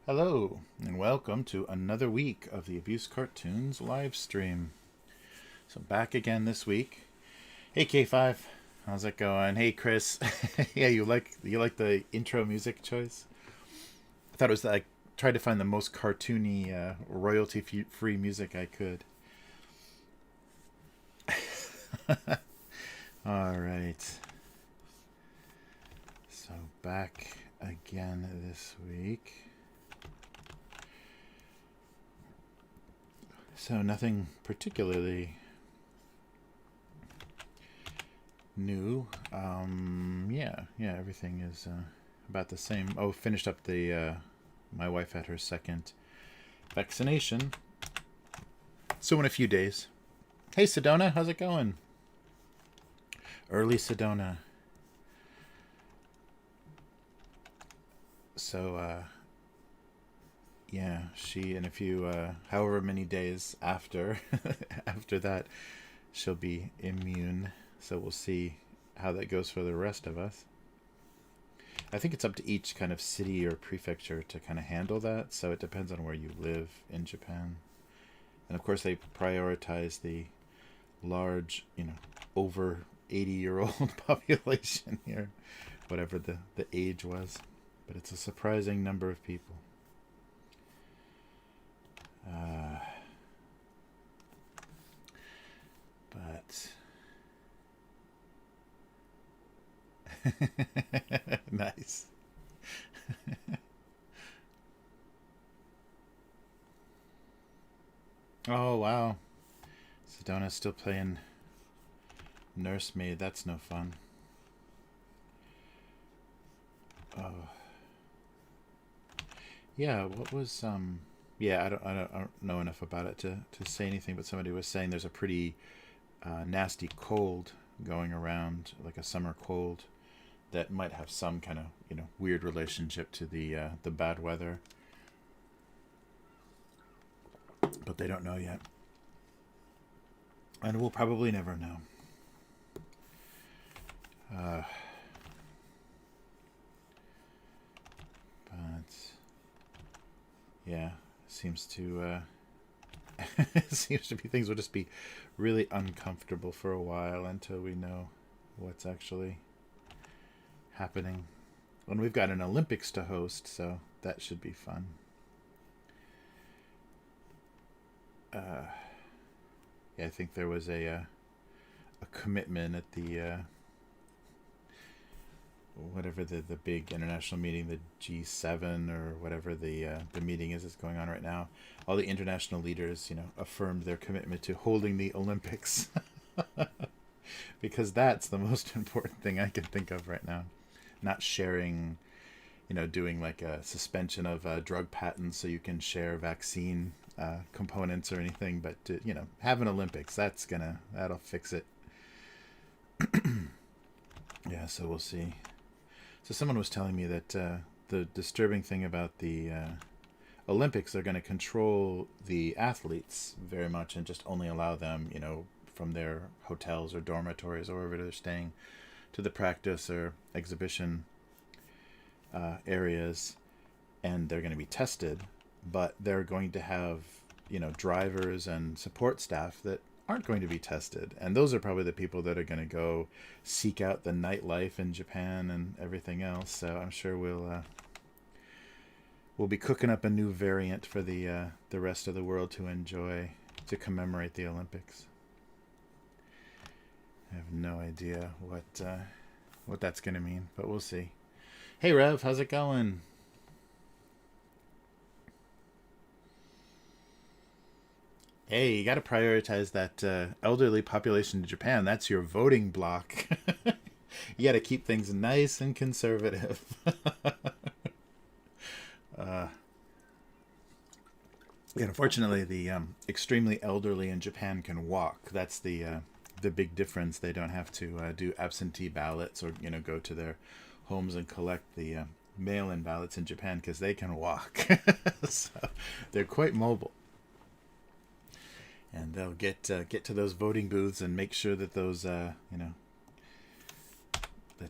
Hello, and welcome to another week of the Abuse Cartoons live stream. So back again this week. Hey K5, how's it going? Hey Chris, yeah, you like the intro music choice? I thought it was like tried to find the most cartoony, royalty-free music I could. All right. So back again this week. So nothing particularly new. Yeah, everything is about the same. Oh, finished up the. My wife had her second vaccination, so in a few days. Hey Sedona, how's it going? Early Sedona. So yeah, she in a few however many days after after that she'll be immune, so we'll see how that goes for the rest of us. I think it's up to each kind of city or prefecture to kind of handle that, so it depends on where you live in Japan. And of course they prioritize the large, over 80-year-old population here, whatever the age was, but it's a surprising number of people. But nice. Oh wow, Sedona's still playing nursemaid. That's no fun. Oh yeah, what was yeah, I don't know enough about it to say anything, but somebody was saying there's a pretty nasty cold going around, like a summer cold, that might have some kind of weird relationship to the bad weather, but they don't know yet, and we'll probably never know. But yeah, seems to seems to be things will just be really uncomfortable for a while until we know what's actually happening. And we've got an Olympics to host, so that should be fun. Yeah, I think there was a commitment at the whatever the big international meeting, the G7 or whatever the meeting is that's going on right now. All the international leaders, affirmed their commitment to holding the Olympics, because that's the most important thing I can think of right now. Not sharing, doing like a suspension of drug patents so you can share vaccine components or anything, but to, have an Olympics, that'll fix it. Yeah, so we'll see. So someone was telling me that the disturbing thing about the Olympics, they're going to control the athletes very much and just only allow them, from their hotels or dormitories or wherever they're staying, to the practice or exhibition areas, and they're going to be tested, but they're going to have, drivers and support staff that aren't going to be tested, and those are probably the people that are going to go seek out the nightlife in Japan and everything else. So I'm sure we'll be cooking up a new variant for the rest of the world to enjoy, to commemorate the Olympics. I have no idea what that's going to mean, but we'll see. Hey Rev, how's it going? Hey, you got to prioritize that elderly population in Japan. That's your voting block. You got to keep things nice and conservative. Yeah, unfortunately, the extremely elderly in Japan can walk. That's the big difference. They don't have to do absentee ballots or go to their homes and collect the mail-in ballots in Japan, because they can walk. So they're quite mobile. And they'll get to those voting booths and make sure that those, the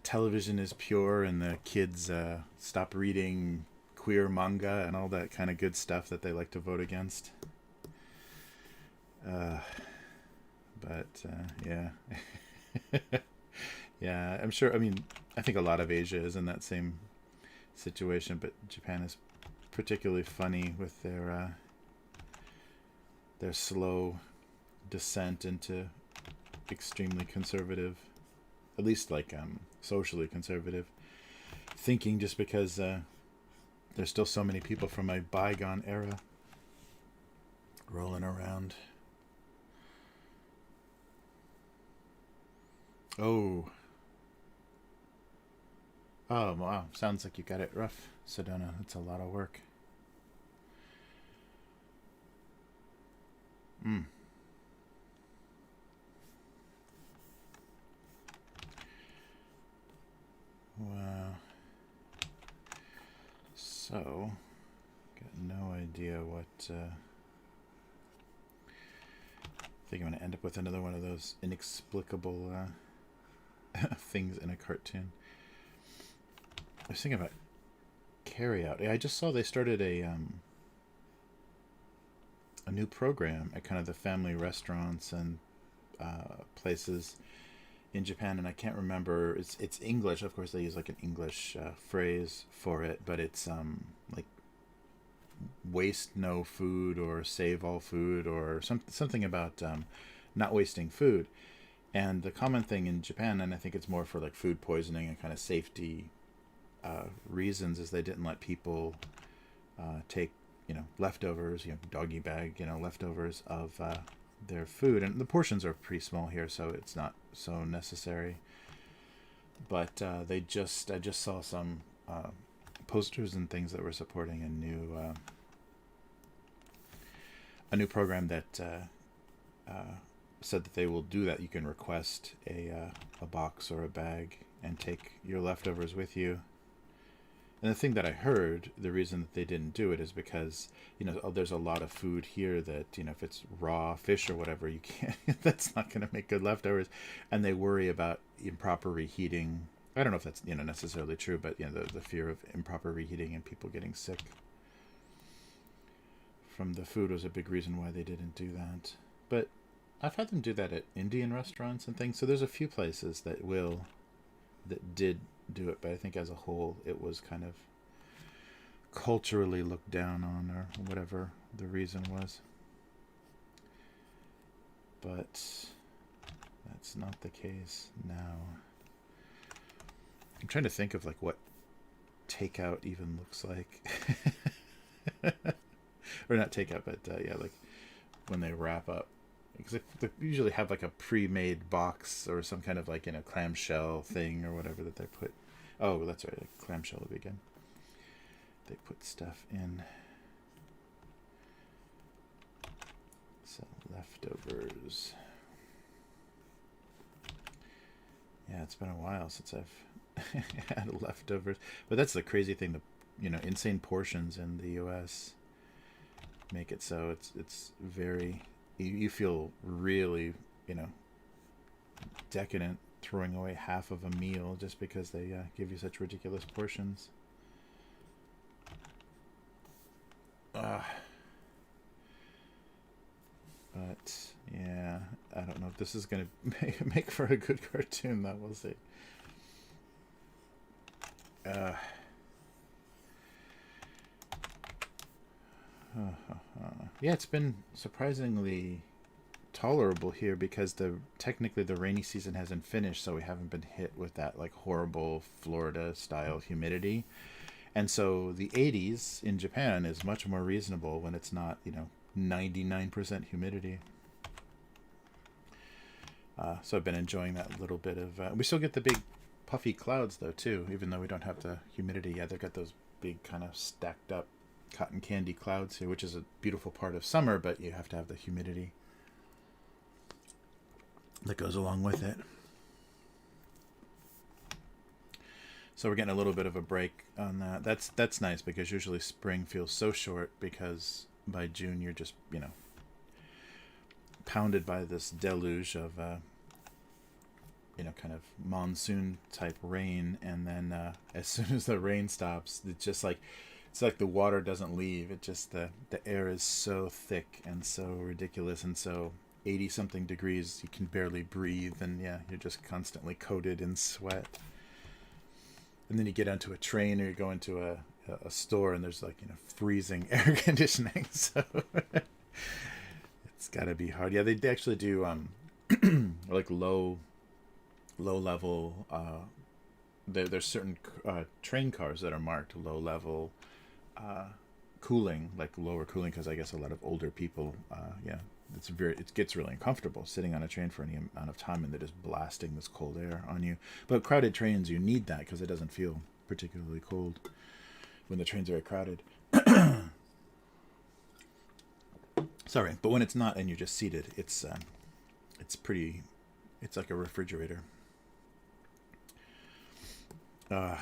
television is pure and the kids stop reading queer manga and all that kind of good stuff that they like to vote against. But yeah. Yeah, I'm sure. I mean, I think a lot of Asia is in that same situation, but Japan is particularly funny with their slow descent into extremely conservative, at least like socially conservative thinking, just because there's still so many people from a bygone era rolling around. Oh, wow, sounds like you got it rough, Sedona. That's a lot of work. Wow. So, got no idea what. I think I'm going to end up with another one of those inexplicable things in a cartoon. I was thinking about carry out. Yeah, I just saw they started a new program at kind of the family restaurants and places in Japan, and I can't remember. It's English, of course. They use like an English phrase for it, but it's like waste no food or save all food or something about not wasting food. And the common thing in Japan, and I think it's more for like food poisoning and kind of safety reasons, is they didn't let people take leftovers, doggy bag, leftovers of their food, and the portions are pretty small here, so it's not so necessary. But I just saw some posters and things that were supporting a new program that said that they will do that. You can request a box or a bag and take your leftovers with you. And the thing that I heard, the reason that they didn't do it is because, there's a lot of food here that, if it's raw fish or whatever, you can't, that's not going to make good leftovers. And they worry about improper reheating. I don't know if that's, necessarily true, but, the fear of improper reheating and people getting sick from the food was a big reason why they didn't do that. But I've had them do that at Indian restaurants and things. So there's a few places that did do it, but I think as a whole it was kind of culturally looked down on, or whatever the reason was. But that's not the case now. I'm trying to think of like what takeout even looks like. Or not takeout, but like when they wrap up, because they usually have like a pre-made box or some kind of like clamshell thing or whatever that they put. Oh, that's right, a clamshell would be good. They put stuff in. So leftovers. Yeah, it's been a while since I've had leftovers, but that's the crazy thing. Insane portions in the U.S. make it so it's very, you feel really decadent throwing away half of a meal just because they give you such ridiculous portions. But yeah, I don't know if this is gonna make for a good cartoon. That we'll see. Yeah, it's been surprisingly tolerable here because technically the rainy season hasn't finished, so we haven't been hit with that like horrible Florida style humidity. And so the 80s in Japan is much more reasonable when it's not 99% humidity. So I've been enjoying that little bit of we still get the big puffy clouds though too, even though we don't have the humidity. Yeah, they've got those big kind of stacked up cotton candy clouds here, which is a beautiful part of summer, but you have to have the humidity that goes along with it. So we're getting a little bit of a break on that. That's nice, because usually spring feels so short, because by June you're just pounded by this deluge of kind of monsoon type rain, and then as soon as the rain stops, it's like the water doesn't leave. It just the air is so thick and so ridiculous, and so 80 something degrees, you can barely breathe, and you're just constantly coated in sweat. And then you get onto a train, or you go into a store, and there's freezing air conditioning. So it's got to be hard. Yeah, they actually do like low level. There's certain train cars that are marked low level cooling, like lower cooling, because I guess a lot of older people, it gets really uncomfortable sitting on a train for any amount of time, and they're just blasting this cold air on you. But crowded trains, you need that, because it doesn't feel particularly cold when the trains are crowded. Sorry, but when it's not and you're just seated, it's like a refrigerator. The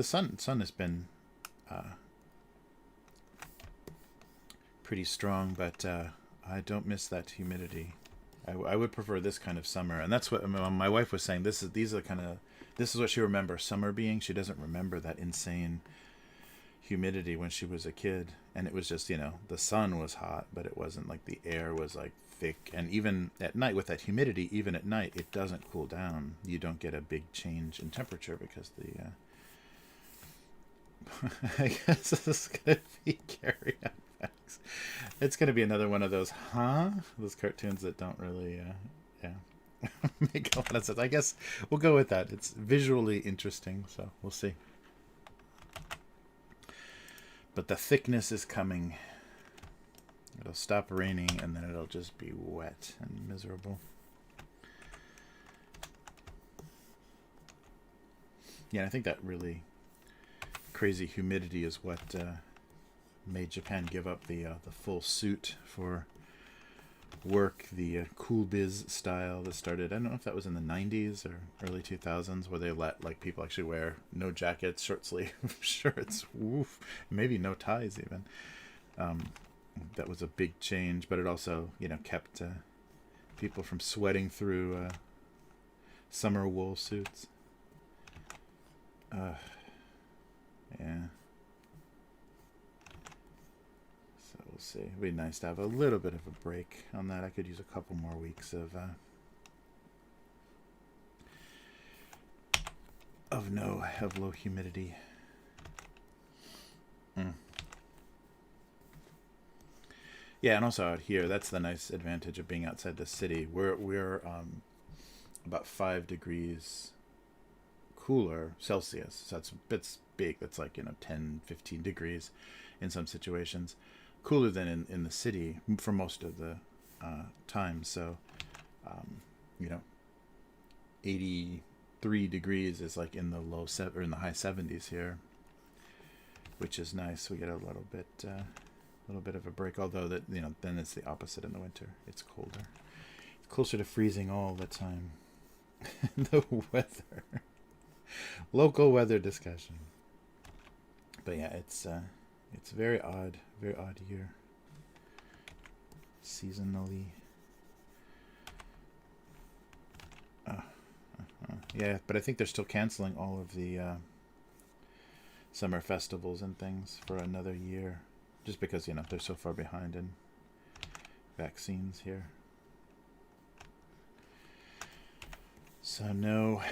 sun has been pretty strong, but I don't miss that humidity. I would prefer this kind of summer, and that's what my wife was saying. This is what she remembers summer being. She doesn't remember that insane humidity when she was a kid, and it was just the sun was hot, but it wasn't like the air was like thick. And even at night with that humidity, even at night, it doesn't cool down. You don't get a big change in temperature because I guess this is gonna be Carry On Facts. It's gonna be another one of those those cartoons that don't really make a lot of sense. I guess we'll go with that. It's visually interesting, so we'll see. But the thickness is coming. It'll stop raining, and then it'll just be wet and miserable. Yeah, I think that really crazy humidity is what made Japan give up the full suit for work the cool biz style that started. I don't know if that was in the 90s or early 2000s, where they let like people actually wear no jackets, short sleeve shirts, woof, maybe no ties even. That was a big change, but it also, kept people from sweating through summer wool suits. Yeah. So we'll see. It'd be nice to have a little bit of a break on that. I could use a couple more weeks of low humidity. Yeah, and also out here, that's the nice advantage of being outside the city. We're about 5 degrees cooler Celsius. So it's big. That's like 10, 15 degrees in some situations, cooler than in the city for most of the time. So, you know, 83 degrees is like in the or in the high 70s here, which is nice. We get a little bit of a break. Although that then it's the opposite in the winter. It's colder. It's closer to freezing all the time. The weather, local weather discussion. But yeah, it's very odd year. Seasonally. Yeah, but I think they're still canceling all of the summer festivals and things for another year, just because they're so far behind in vaccines here. So no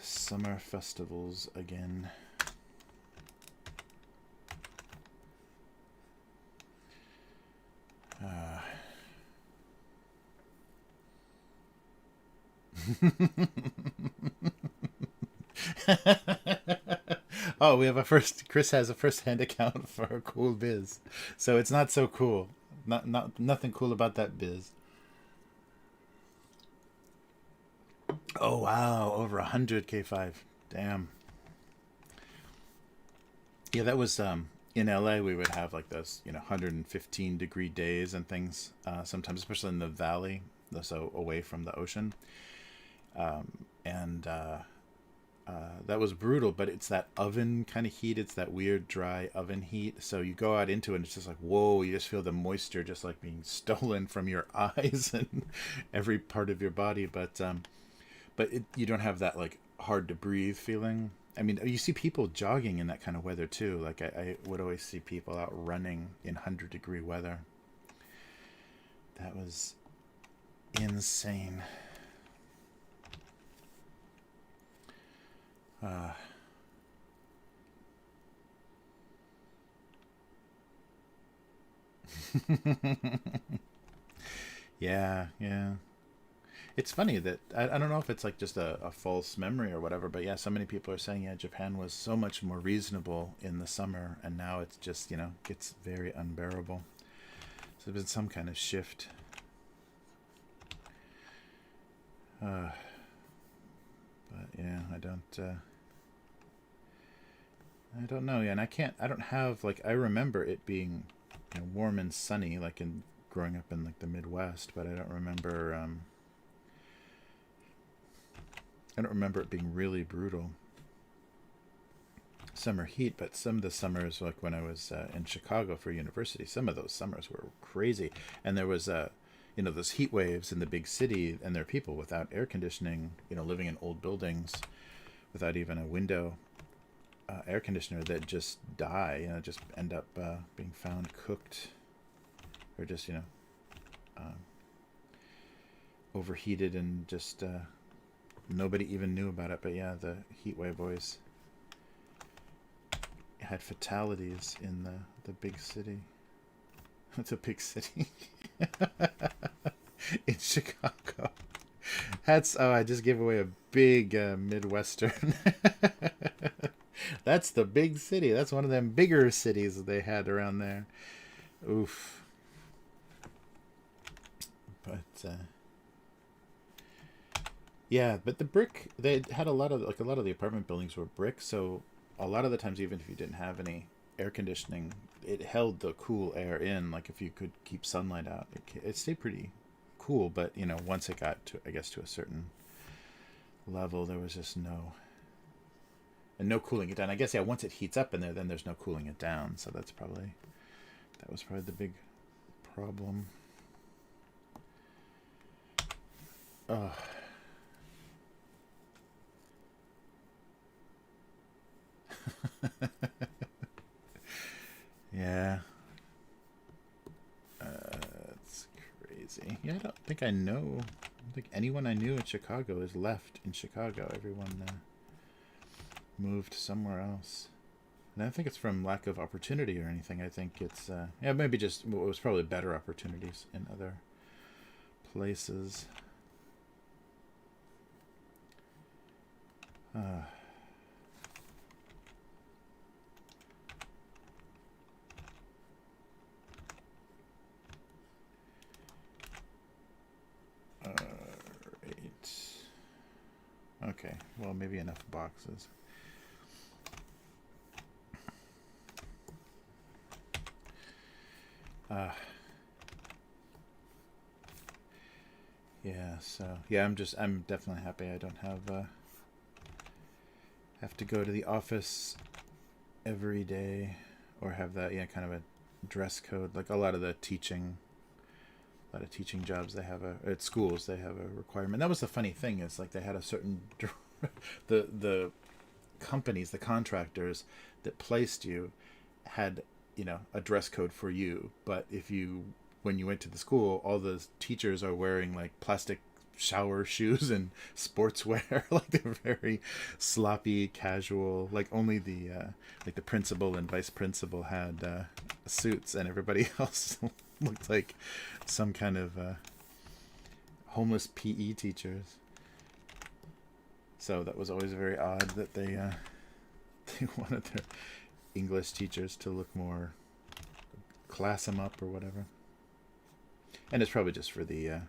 summer festivals again. Oh, we have Chris has a first-hand account for a cool biz, so it's not so cool. Nothing cool about that biz. Oh wow, over 100 K5. Damn. Yeah, that was in LA. We would have like those 115-degree days and things. Sometimes, especially in the valley, so away from the ocean. And that was brutal, but it's that oven kind of heat. It's that weird dry oven heat. So you go out into it and it's just like, whoa, you just feel the moisture just like being stolen from your eyes and every part of your body. But you don't have that like hard to breathe feeling. I mean, you see people jogging in that kind of weather too. Like I would always see people out running in 100-degree weather. That was insane. Yeah. It's funny that I don't know if it's like just a false memory or whatever, but yeah, so many people are saying Japan was so much more reasonable in the summer, and now it's just gets very unbearable. So there's been some kind of shift. But yeah, I don't know. Yeah, and I don't have like I remember it being warm and sunny like in growing up in like the Midwest, but I don't remember it being really brutal summer heat. But some of the summers, like when I was in Chicago for university, some of those summers were crazy, and there was those heat waves in the big city, and there are people without air conditioning, living in old buildings without even a window air conditioner that just die, just end up being found cooked, or just overheated and just nobody even knew about it. But yeah, the heat wave always had fatalities in the big city. It's a big city. In Chicago. I just gave away a big Midwestern. That's the big city. That's one of them bigger cities that they had around there. Oof. But yeah, but the brick, they had a lot of the apartment buildings were brick, so a lot of the times, even if you didn't have any air conditioning, it held the cool air in. Like if you could keep sunlight out, it stayed pretty cool, but once it got to, I guess, to a certain level, there was just no cooling it down. I guess, yeah, once it heats up in there, then there's no cooling it down. So that was probably the big problem. Yeah. It's crazy. Yeah, I don't think anyone I knew in Chicago has left in Chicago. Everyone moved somewhere else. And I don't think it's from lack of opportunity or anything. I think it's, maybe just, it was probably better opportunities in other places. Okay, well, maybe enough boxes. Yeah, so yeah, I'm definitely happy I don't have to go to the office every day, or have that kind of a dress code. Like a lot of teaching jobs, they have at schools they have a requirement. That was the funny thing, is like they had a certain the companies, the contractors that placed you had a dress code for you, but when you went to the school, all the teachers are wearing like plastic shower shoes and sportswear. Like they're very sloppy, casual. Like only the principal and vice principal had suits, and everybody else looked like some kind of homeless PE teachers. So that was always very odd that they wanted their English teachers to look more, class them up or whatever. And it's probably just for the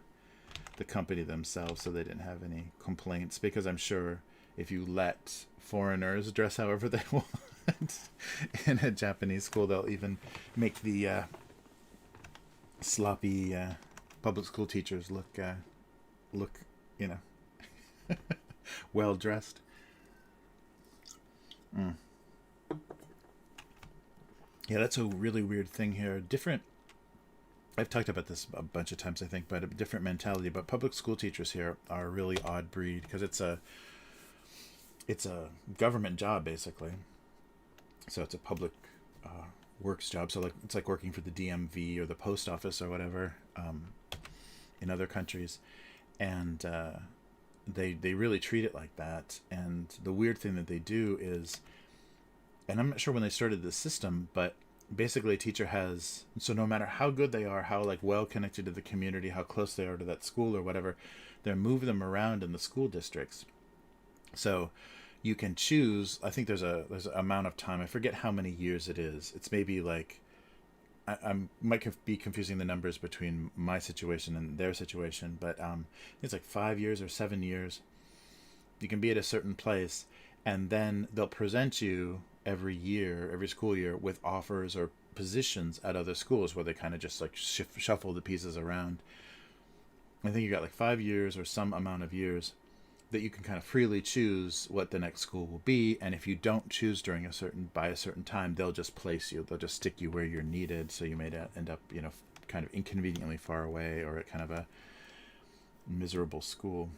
company themselves, so they didn't have any complaints. Because I'm sure if you let foreigners dress however they want in a Japanese school, they'll even make the sloppy public school teachers look well dressed. Yeah, that's a really weird thing here. I've talked about this a bunch of times, I think, but a different mentality. But public school teachers here are a really odd breed, because it's a government job, basically. So it's a public works job. So it's like working for the DMV or the post office or whatever in other countries, and they really treat it like that. And the weird thing that they do is, and I'm not sure when they started this system, but basically a teacher has, so no matter how good they are, how like well connected to the community, how close they are to that school or whatever, they move them around in the school districts. So you can choose, I think there's an amount of time, I forget how many years it is. It's maybe like, I might be confusing the numbers between my situation and their situation, but it's like 5 years or 7 years. You can be at a certain place, and then they'll present you every school year with offers or positions at other schools, where they kind of just like shuffle the pieces around. I think you got like 5 years or some amount of years that you can kind of freely choose what the next school will be. And if you don't choose by a certain time, they'll just place you. They'll just stick you where you're needed. So you may end up, kind of inconveniently far away, or at kind of a miserable school.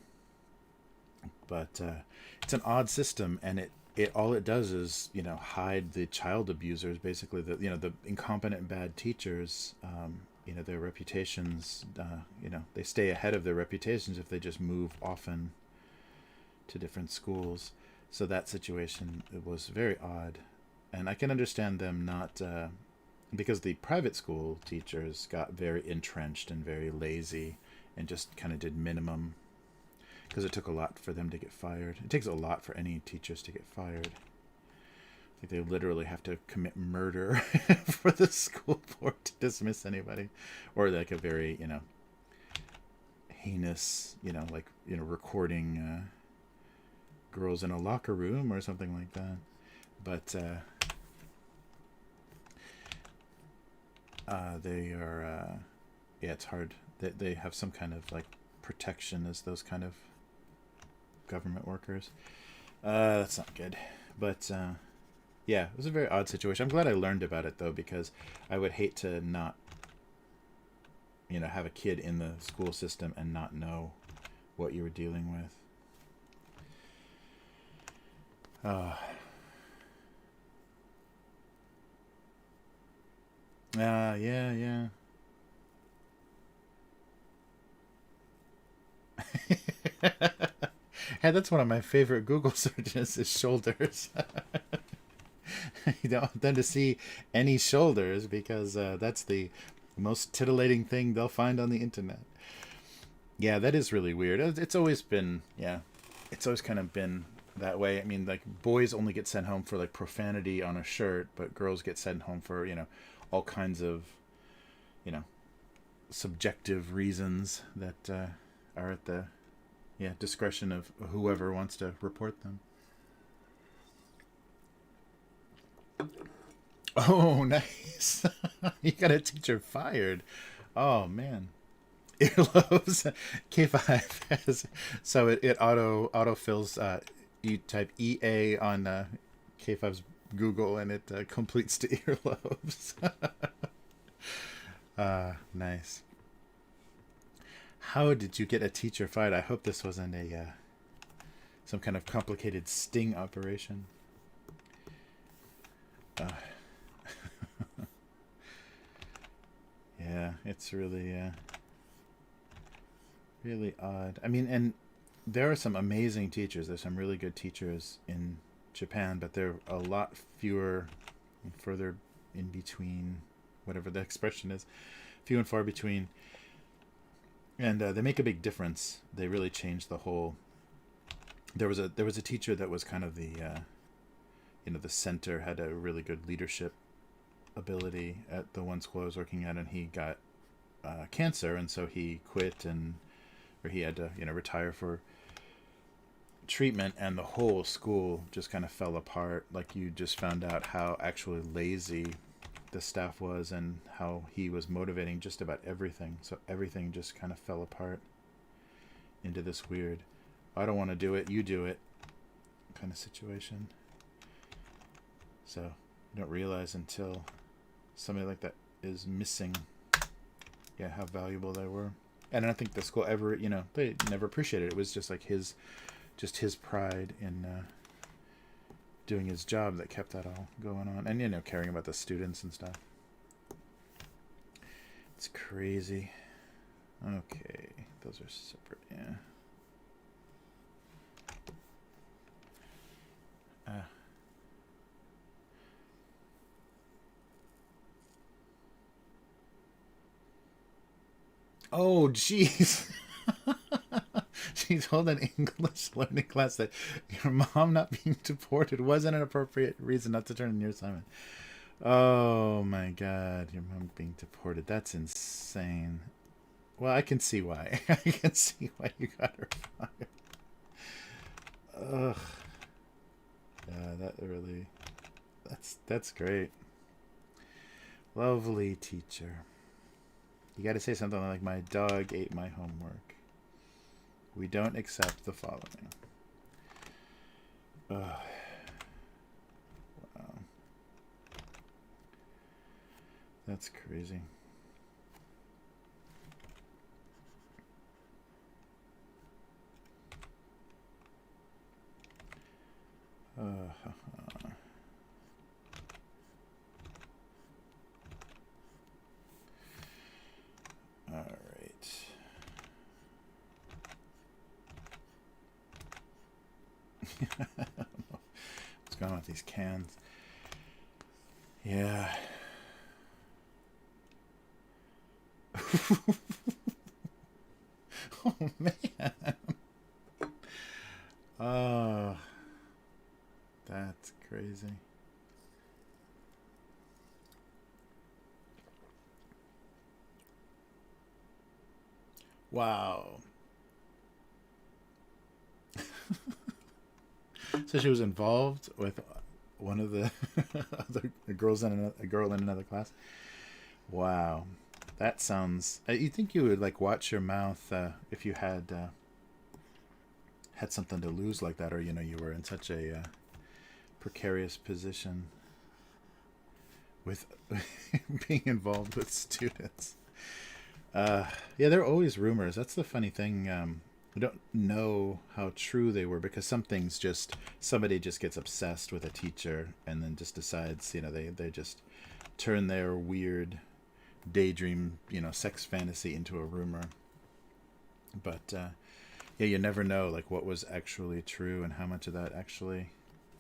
But it's an odd system, and it all it does is hide the child abusers, basically, the incompetent and bad teachers. Their reputations, they stay ahead of their reputations if they just move often to different schools. So that situation, it was very odd, and I can understand them not because the private school teachers got very entrenched and very lazy and just kind of did minimum, because it took a lot for them to get fired. It takes a lot for any teachers to get fired. I think they literally have to commit murder for the school board to dismiss anybody, or like a very heinous recording girls in a locker room or something like that. But they are it's hard they have some kind of like protection as those kind of government workers. That's not good. But yeah, it was a very odd situation. I'm glad I learned about it though, because I would hate to not, have a kid in the school system and not know what you were dealing with. Yeah. Hey, that's one of my favorite Google searches is shoulders. You don't want them to see any shoulders because that's the most titillating thing they'll find on the internet. Yeah, that is really weird. It's always been, it's always kind of been that way. I mean, like boys only get sent home for like profanity on a shirt, but girls get sent home for, all kinds of, subjective reasons that are at the discretion of whoever wants to report them. Oh, nice. You got a teacher fired. Oh, man. Earlobes. K5 has, so it autofills. You type EA on K5's Google and it completes to earlobes. Nice. How did you get a teacher fired? I hope this wasn't a some kind of complicated sting operation. Yeah, it's really really odd. I mean, and there are some amazing teachers. There's some really good teachers in Japan, but they're a lot fewer and further in between, whatever the expression is, few and far between. And they make a big difference. They really change the whole. There was a teacher that was kind of the, the center, had a really good leadership ability at the one school I was working at, and he got cancer, and so he quit, or he had to retire for treatment, and the whole school just kind of fell apart. Like you just found out how actually lazy the staff was and how he was motivating just about everything. So everything just kind of fell apart into this weird, I don't want to do it, you do it kind of situation. So you don't realize until somebody like that is missing, how valuable they were. And I don't think the school ever, they never appreciated it. It was just like his pride in doing his job that kept that all going on, and caring about the students and stuff. It's crazy. Okay, those are separate. Oh, jeez. She told an English learning class that your mom not being deported wasn't an appropriate reason not to turn in your assignment. Oh my god, your mom being deported. That's insane. Well, I can see why. I can see why you got her fired. Ugh. Yeah, that really... That's great. Lovely teacher. You gotta say something like, my dog ate my homework. We don't accept the following. Wow. That's crazy. All right. I don't know what's going on with these cans. Yeah. Oh man. Oh, that's crazy. Wow. So she was involved with one of the other girls in a girl in another class. Wow, That sounds. You think you would like watch your mouth if you had something to lose like that, or you were in such a precarious position with being involved with students. Yeah, there are always rumors. That's the funny thing. We don't know how true they were because some things just somebody just gets obsessed with a teacher and then just decides they just turn their weird daydream sex fantasy into a rumor. But yeah, you never know like what was actually true and how much of that actually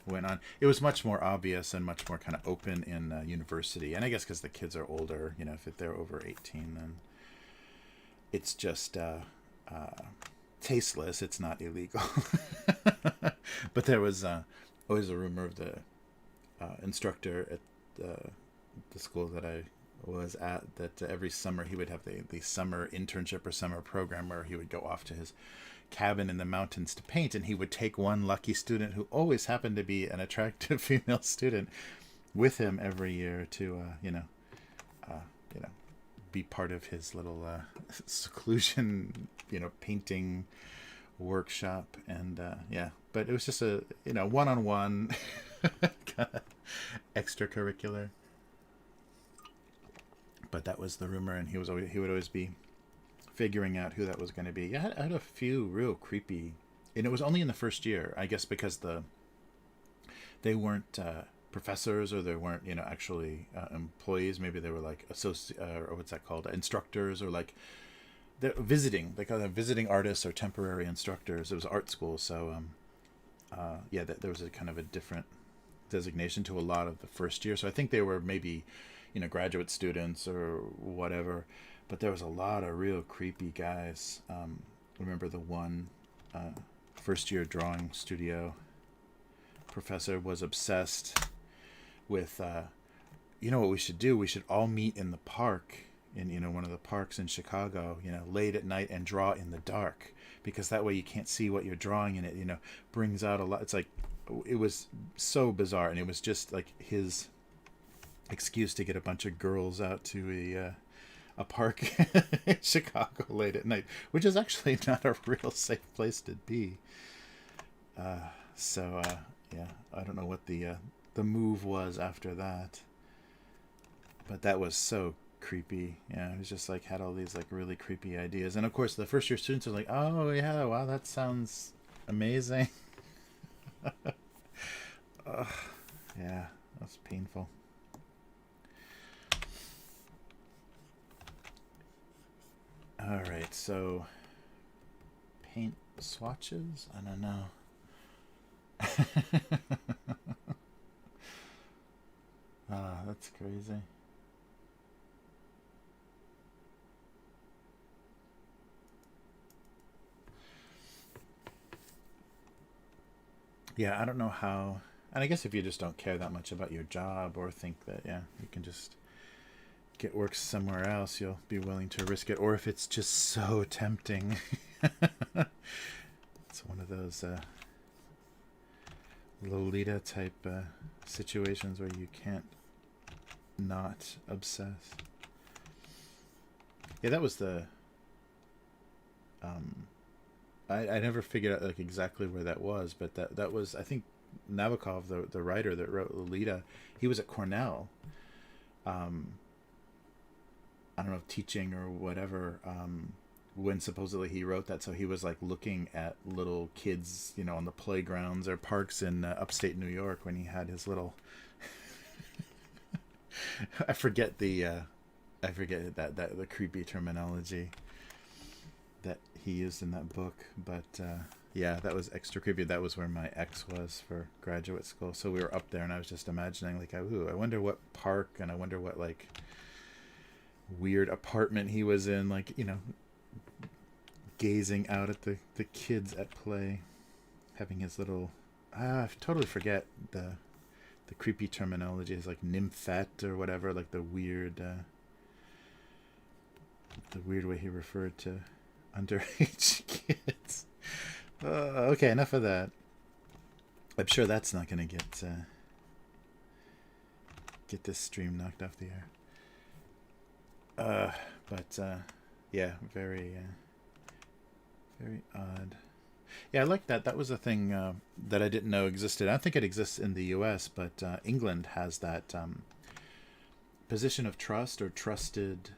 went on. It was much more obvious and much more kind of open in university, and I guess because the kids are older, if they're over 18, then it's just tasteless. It's not illegal. But there was always a rumor of the instructor at the school that I was at that every summer he would have the summer internship or summer program where he would go off to his cabin in the mountains to paint, and he would take one lucky student who always happened to be an attractive female student with him every year to be part of his little seclusion painting workshop. And yeah, but it was just a one-on-one kind of extracurricular. But that was the rumor, and he would always be figuring out who that was going to be. Yeah, I had a few real creepy, and it was only in the first year, I guess, because they weren't professors, or they weren't actually employees. Maybe they were like or what's that called, instructors, or like they're visiting. They call them visiting artists or temporary instructors. It was art school, so yeah, there was a kind of a different designation to a lot of the first year. So I think they were maybe graduate students or whatever, but there was a lot of real creepy guys. I remember the one first year drawing studio professor was obsessed with what we should do. We should all meet in the park, in one of the parks in Chicago, late at night, and draw in the dark, because that way you can't see what you're drawing, and it brings out a lot. It's like, it was so bizarre, and it was just like his excuse to get a bunch of girls out to a park in Chicago late at night, which is actually not a real safe place to be. So yeah, I don't know what the move was after that, but that was so creepy. Yeah, it was just like had all these like really creepy ideas, and of course the first year students are like, "Oh yeah, wow, that sounds amazing." Yeah, that's painful. All right, so paint swatches? I don't know. That's crazy. Yeah, I don't know how. And I guess if you just don't care that much about your job, or think that, yeah, you can just get work somewhere else, you'll be willing to risk it. Or if it's just so tempting. It's one of those Lolita type situations where you can't not obsess. Yeah, that was the I never figured out like exactly where that was, but that was, I think, Nabokov, the writer that wrote Lolita. He was at Cornell, I don't know, teaching or whatever, when supposedly he wrote that. So he was like looking at little kids, on the playgrounds or parks in upstate New York when he had his little I forget the creepy terminology that he used in that book, but yeah, that was extra creepy. That was where my ex was for graduate school, so we were up there, and I was just imagining like, ooh, I wonder what park, and I wonder what like weird apartment he was in, like, gazing out at the kids at play, having his little I totally forget the creepy terminology. Is like nymphette or whatever, like the weird way he referred to underage kids. Okay, enough of that. I'm sure that's not going to get this stream knocked off the air. But yeah, very odd. Yeah, I like that. That was a thing that I didn't know existed. I don't think it exists in the U.S., but England has that position of trust or trusted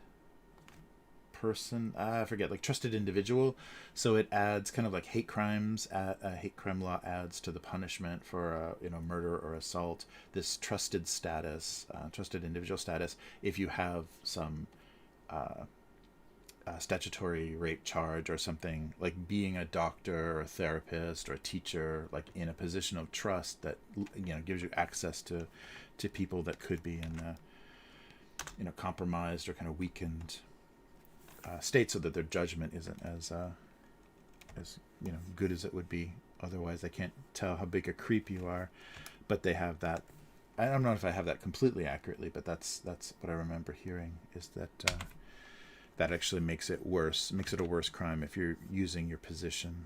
person. I forget, like trusted individual. So it adds kind of like hate crimes. Hate crime law adds to the punishment for murder or assault. This trusted status, trusted individual status. If you have some statutory rape charge or something, like being a doctor or a therapist or a teacher, like in a position of trust that gives you access to people that could be in compromised or kind of weakened state, so that their judgment isn't as good as it would be otherwise. They can't tell how big a creep you are, but they have that. I don't know if I have that completely accurately, but that's what I remember hearing, is that that actually makes it worse, makes it a worse crime if you're using your position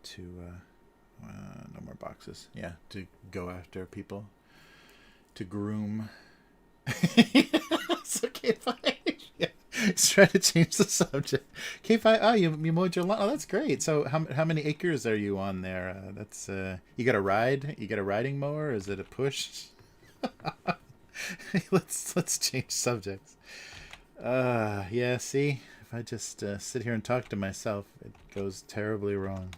to no more boxes. Yeah, to go after people, to groom. It's okay, fine. Yeah. Let's try to change the subject. K5, oh, you mowed your lawn. Oh, that's great. So how many acres are you on there? That's you got a ride? You got a riding mower? Or is it a push? Let's change subjects. Yeah, see? If I just sit here and talk to myself, it goes terribly wrong.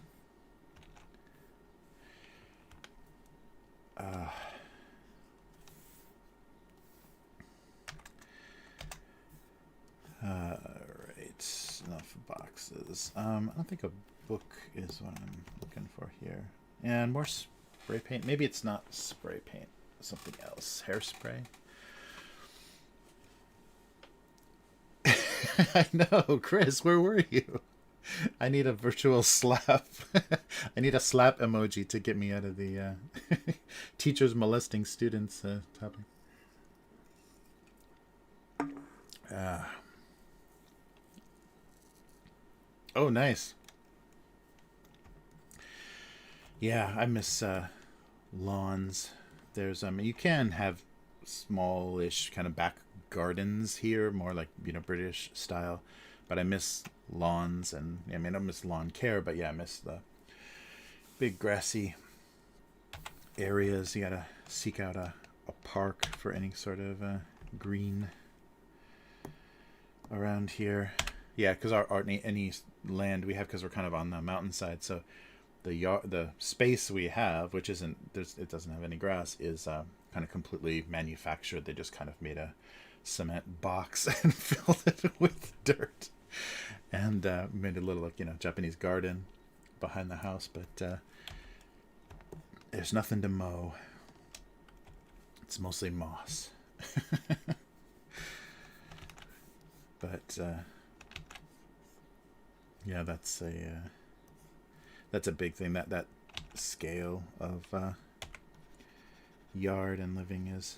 Right, enough boxes. I don't think a book is what I'm looking for here. And more spray paint. Maybe it's not spray paint. Something else. Hairspray. I know, Chris, where were you? I need a virtual slap. I need a slap emoji to get me out of the teachers molesting students topic. Oh, nice. Yeah, I miss lawns. There's you can have smallish kind of back gardens here, more like British style, but I miss lawns. And I mean, I don't miss lawn care, but yeah, I miss the big grassy areas. You gotta seek out a park for any sort of green around here. Yeah, because our any land we have, because we're kind of on the mountainside, so the space we have, which it doesn't have any grass, is kind of completely manufactured. They just kind of made a cement box and filled it with dirt, and made a little Japanese garden behind the house, but there's nothing to mow. It's mostly moss. But yeah, that's a big thing. That scale of yard and living is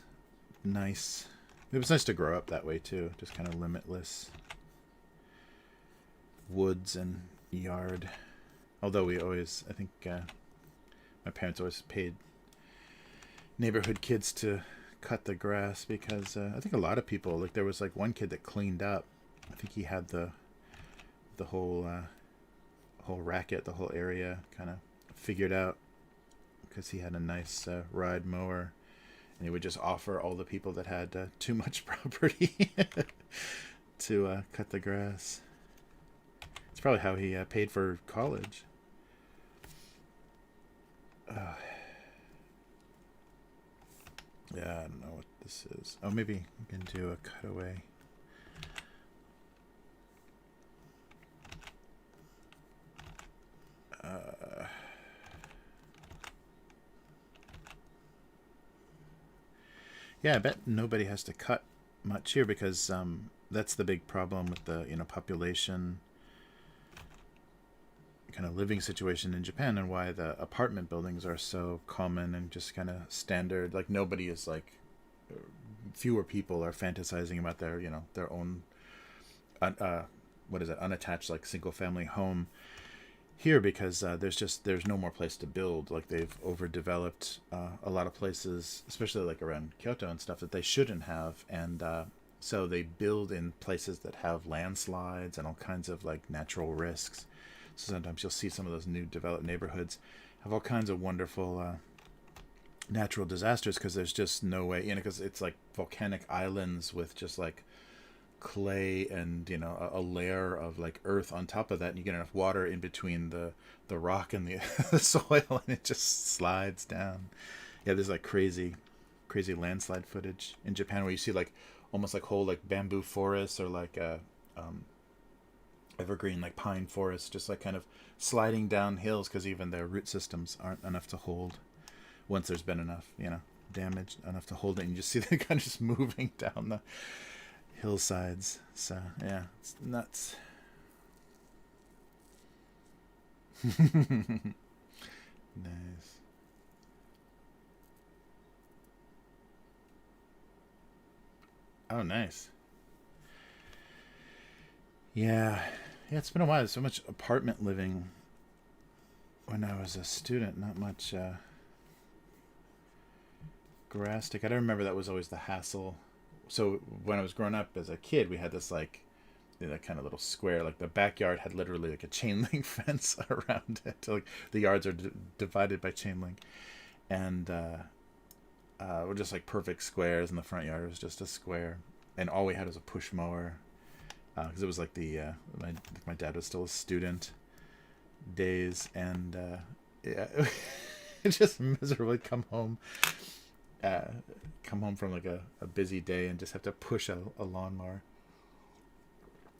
nice. It was nice to grow up that way too, just kind of limitless woods and yard. Although I think my parents always paid neighborhood kids to cut the grass, because I think a lot of people, like there was like one kid that cleaned up. I think he had the whole racket, the whole area kind of figured out, because he had a nice ride mower, and he would just offer all the people that had too much property to cut the grass. It's probably how he paid for college. Yeah, I don't know what this is. Oh, maybe we can do a cutaway. Yeah, I bet nobody has to cut much here, because that's the big problem with the population kind of living situation in Japan, and why the apartment buildings are so common and just kind of standard. Like nobody is like, fewer people are fantasizing about their their own unattached like single family home here, because there's no more place to build. Like they've overdeveloped a lot of places, especially like around Kyoto and stuff, that they shouldn't have, and So they build in places that have landslides and all kinds of like natural risks. So sometimes you'll see some of those new developed neighborhoods have all kinds of wonderful natural disasters because there's just no way, because it's like volcanic islands with just like clay and a layer of like earth on top of that, and you get enough water in between the rock and the, the soil, and it just slides down. Yeah, there's like crazy landslide footage in Japan where you see like almost like whole like bamboo forests or like evergreen like pine forests just like kind of sliding down hills because even their root systems aren't enough to hold once there's been enough damage enough to hold it, and you just see them kind of just moving down the hillsides. So yeah, it's nuts. Nice. Oh, nice. Yeah. Yeah, it's been a while. There's so much apartment living when I was a student. Not much grass stick. I don't remember that was always the hassle. So when I was growing up as a kid, we had this like that kind of little square. Like the backyard had literally like a chain link fence around it. So, like the yards are divided by chain link, and we're just like perfect squares, and the front yard was just a square, and all we had was a push mower because it was like the my dad was still a student days, and yeah, it's just miserable. Come home from like a busy day and just have to push a lawnmower.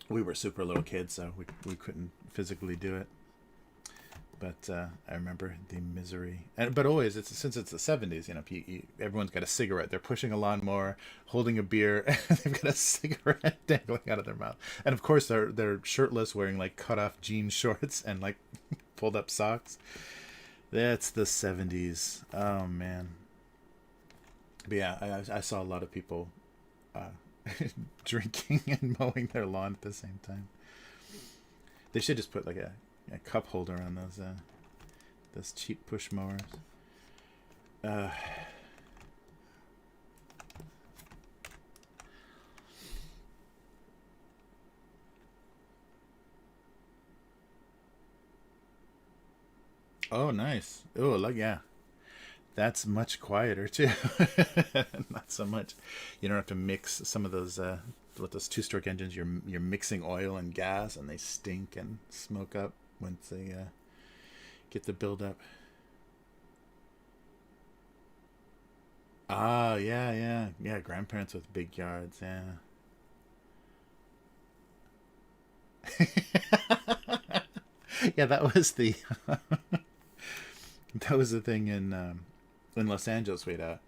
We were super little kids, so we couldn't physically do it. But I remember the misery. But always, since it's the 70s, everyone's got a cigarette. They're pushing a lawnmower, holding a beer, and they've got a cigarette dangling out of their mouth. And of course, they're shirtless, wearing like cut off jean shorts and like pulled up socks. That's the 70s. Oh man. But yeah, I saw a lot of people drinking and mowing their lawn at the same time. They should just put like a cup holder on those cheap push mowers. Oh, nice. Oh, look, yeah. That's much quieter too. Not so much. You don't have to mix some of those with those two-stroke engines. You're mixing oil and gas, and they stink and smoke up once they get the buildup. Ah, yeah, yeah, yeah. Grandparents with big yards. Yeah. Yeah, that was the that was the thing in Los Angeles. We had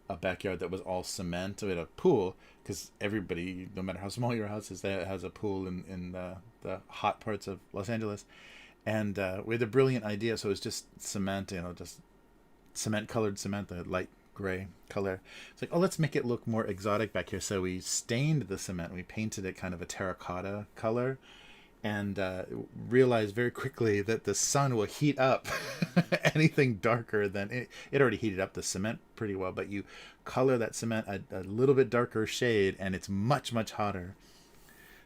a backyard that was all cement. We had a pool because everybody, no matter how small your house is, that has a pool in the hot parts of Los Angeles. And we had a brilliant idea. So it was just cement, just cement colored cement, the light gray color. It's like, oh, let's make it look more exotic back here. So we stained the cement. We painted it kind of a terracotta color, and realized very quickly that the sun will heat up anything darker than it already heated up the cement pretty well, but you color that cement a little bit darker shade and it's much much hotter.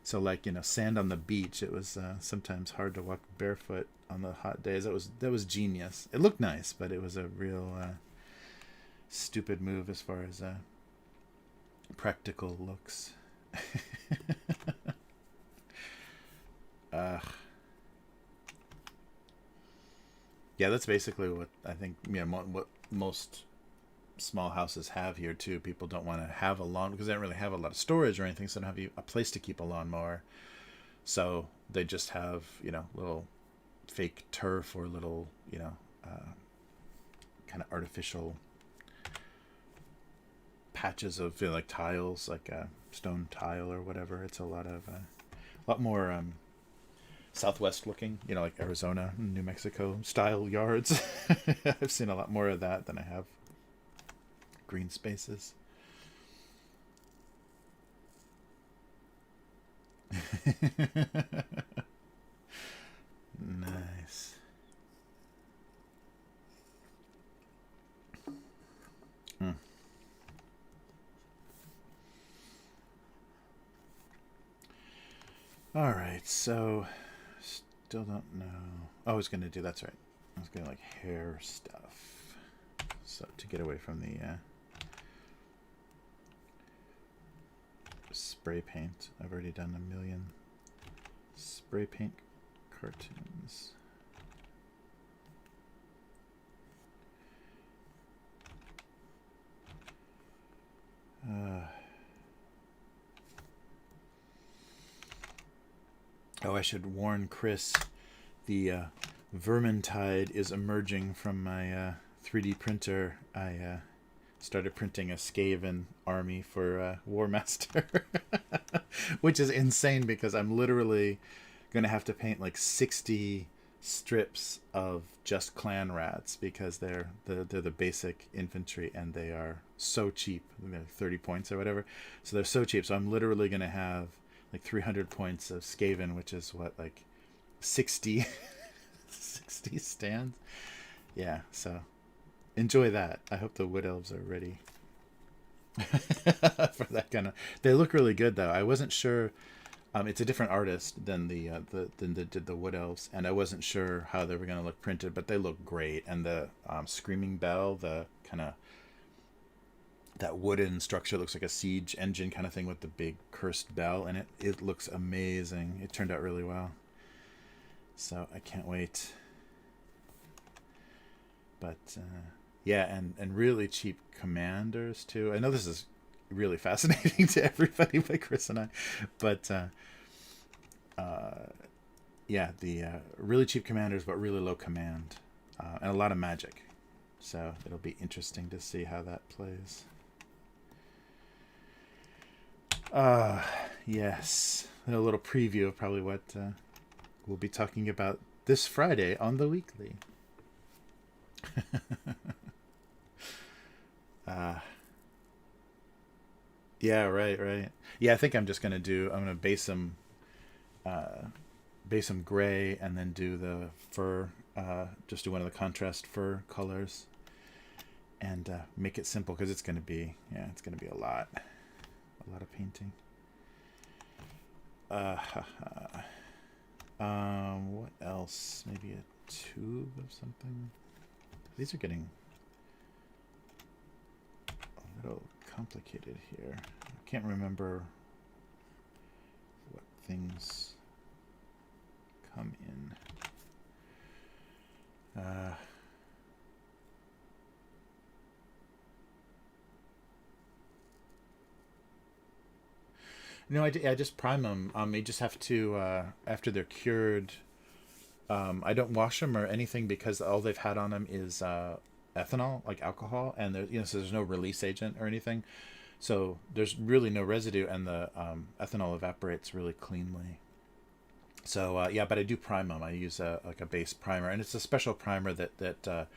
So like sand on the beach, it was sometimes hard to walk barefoot on the hot days. That was genius. It looked nice, but it was a real stupid move as far as practical looks. uh, yeah, that's basically what I think. What most small houses have here too. People don't want to have a lawn because they don't really have a lot of storage or anything, so they don't have a place to keep a lawnmower. So they just have little fake turf or little kind of artificial patches of like tiles, like stone tile or whatever. It's a lot more Southwest looking, like Arizona, New Mexico style yards. I've seen a lot more of that than I have green spaces. Nice. Hmm. All right, so still don't know. Oh, I was gonna do. That's right. I was gonna like hair stuff. So to get away from the spray paint, I've already done a million spray paint cartoons. Oh, I should warn Chris. The Vermintide is emerging from my 3D printer. I started printing a Skaven army for War Master, which is insane because I'm literally going to have to paint like 60 strips of just clan rats because they're the basic infantry and they are so cheap. They're 30 points or whatever. So they're so cheap. So I'm literally going to have like 300 points of Skaven, which is what, like 60 60 stands. Yeah, so enjoy that. I hope the wood elves are ready for that kind of. They look really good though. I wasn't sure. It's a different artist than that did the wood elves, and I wasn't sure how they were going to look printed, but they look great. And the screaming bell, the kind of that wooden structure, looks like a siege engine kind of thing with the big cursed bell, and it looks amazing. It turned out really well. So I can't wait. But yeah, and really cheap commanders too. I know this is really fascinating to everybody but Chris and I, but yeah, the really cheap commanders but really low command, and a lot of magic. So it'll be interesting to see how that plays. Yes, a little preview of probably what we'll be talking about this Friday on the weekly. Yeah, right. Yeah, I think I'm just gonna base them gray and then do the fur, just do one of the contrast fur colors and make it simple because it's gonna be a lot of painting. What else? Maybe a tube of something. These are getting a little complicated here. I can't remember what things come in. No, I just prime them. You just have to, after they're cured. I don't wash them or anything because all they've had on them is ethanol, like alcohol, and so there's no release agent or anything. So there's really no residue, and the ethanol evaporates really cleanly. So yeah, but I do prime them. I use a base primer, and it's a special primer that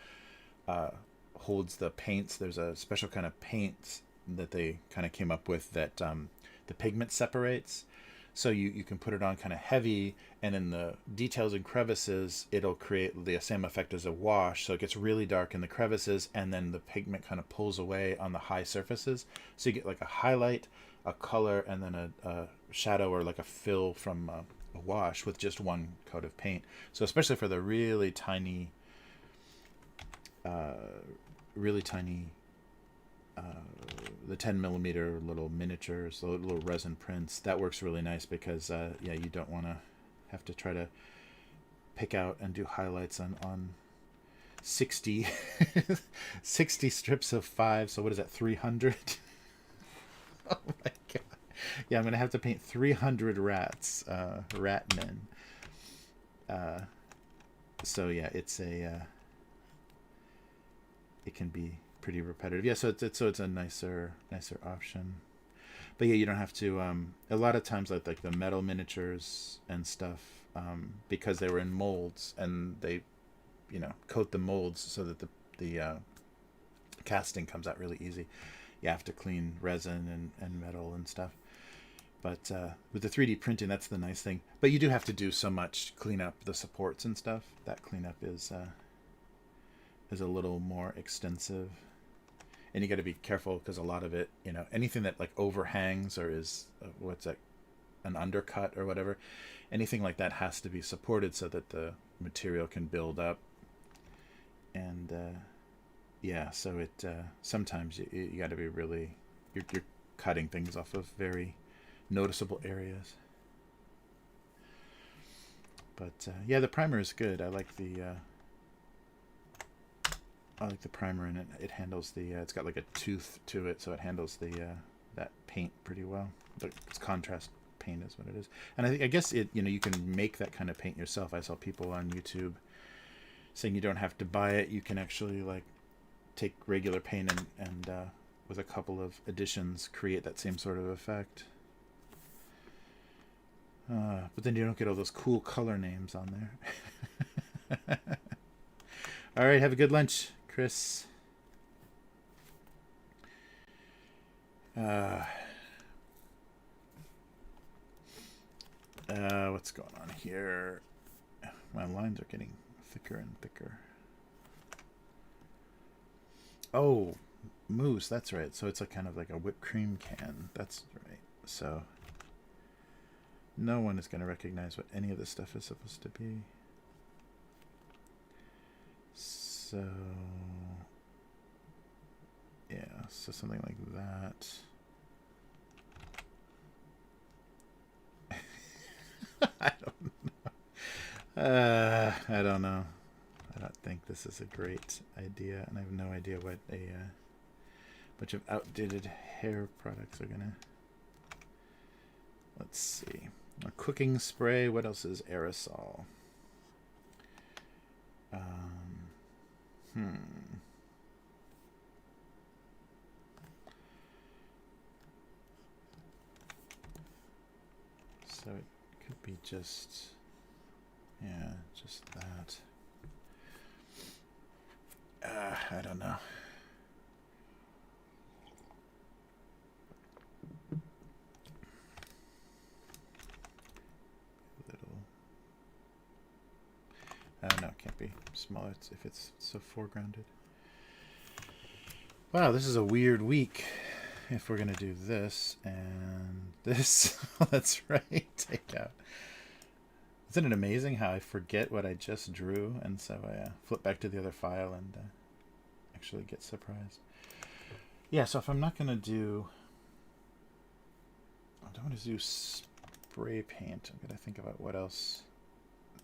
holds the paints. There's a special kind of paint that they kind of came up with that the pigment separates. So you can put it on kind of heavy, and in the details and crevices, it'll create the same effect as a wash. So it gets really dark in the crevices, and then the pigment kind of pulls away on the high surfaces. So you get like a highlight, a color, and then a shadow or like a fill from a wash with just one coat of paint. So especially for the really tiny, the 10 millimeter little miniatures, the little resin prints, that works really nice because yeah, you don't want to have to try to pick out and do highlights on 60 60 strips of 5. So what is that, 300? Oh my god. Yeah, I'm gonna have to paint 300 rats, rat men. So yeah, it's a it can be pretty repetitive. Yeah, so it's a nicer option. But yeah, you don't have to. A lot of times, like the metal miniatures and stuff, because they were in molds and they, coat the molds so that the casting comes out really easy. You have to clean resin and metal and stuff. But with the 3D printing, that's the nice thing. But you do have to do so much clean up the supports and stuff. That cleanup is a little more extensive. And you got to be careful because a lot of it, anything that like overhangs or is what's that an undercut or whatever. Anything like that has to be supported so that the material can build up. And yeah, so it sometimes you got to be really, you're cutting things off of very noticeable areas. But yeah, the primer is good. I like the primer, and it handles the it's got like a tooth to it, so it handles the that paint pretty well. It's contrast paint is what it is. And I guess it, you can make that kind of paint yourself. I saw people on YouTube saying you don't have to buy it. You can actually like take regular paint and with a couple of additions create that same sort of effect. But then you don't get all those cool color names on there. All right, have a good lunch, Chris. What's going on here? My lines are getting thicker and thicker. Oh, mousse, that's right. So it's kind of like a whipped cream can. That's right. So no one is going to recognize what any of this stuff is supposed to be. So yeah, so something like that. I don't know. I don't think this is a great idea, and I have no idea what a bunch of outdated hair products are gonna. Let's see. A cooking spray. What else is aerosol? So it could be just, yeah, just that. I don't know. I don't know, it can't be smaller if it's so foregrounded. Wow, this is a weird week. If we're going to do this and this, that's right, take out. Isn't it amazing how I forget what I just drew, and so I flip back to the other file and actually get surprised. Yeah, so if I'm not going to do, I don't want to do spray paint. I'm going to think about what else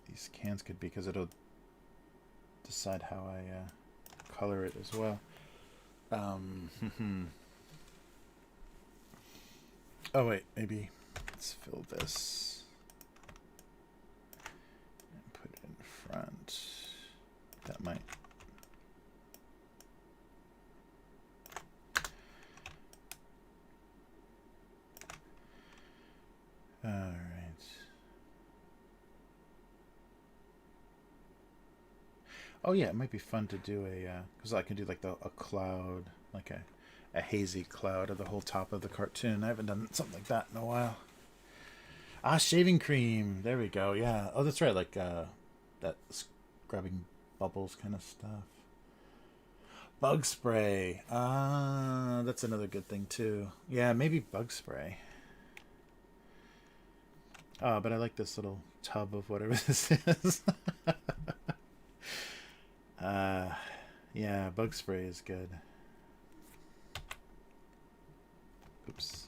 these cans could be, because it'll decide how I color it as well. Oh wait, maybe let's fill this and put it in front. That might. All right. Oh yeah, it might be fun to do because I can do like a cloud, like a hazy cloud of the whole top of the cartoon. I haven't done something like that in a while. Shaving cream. There we go. Yeah. Oh, that's right. Like that scrubbing bubbles kind of stuff. Bug spray. That's another good thing too. Yeah, maybe bug spray. But I like this little tub of whatever this is. Yeah, bug spray is good. Oops.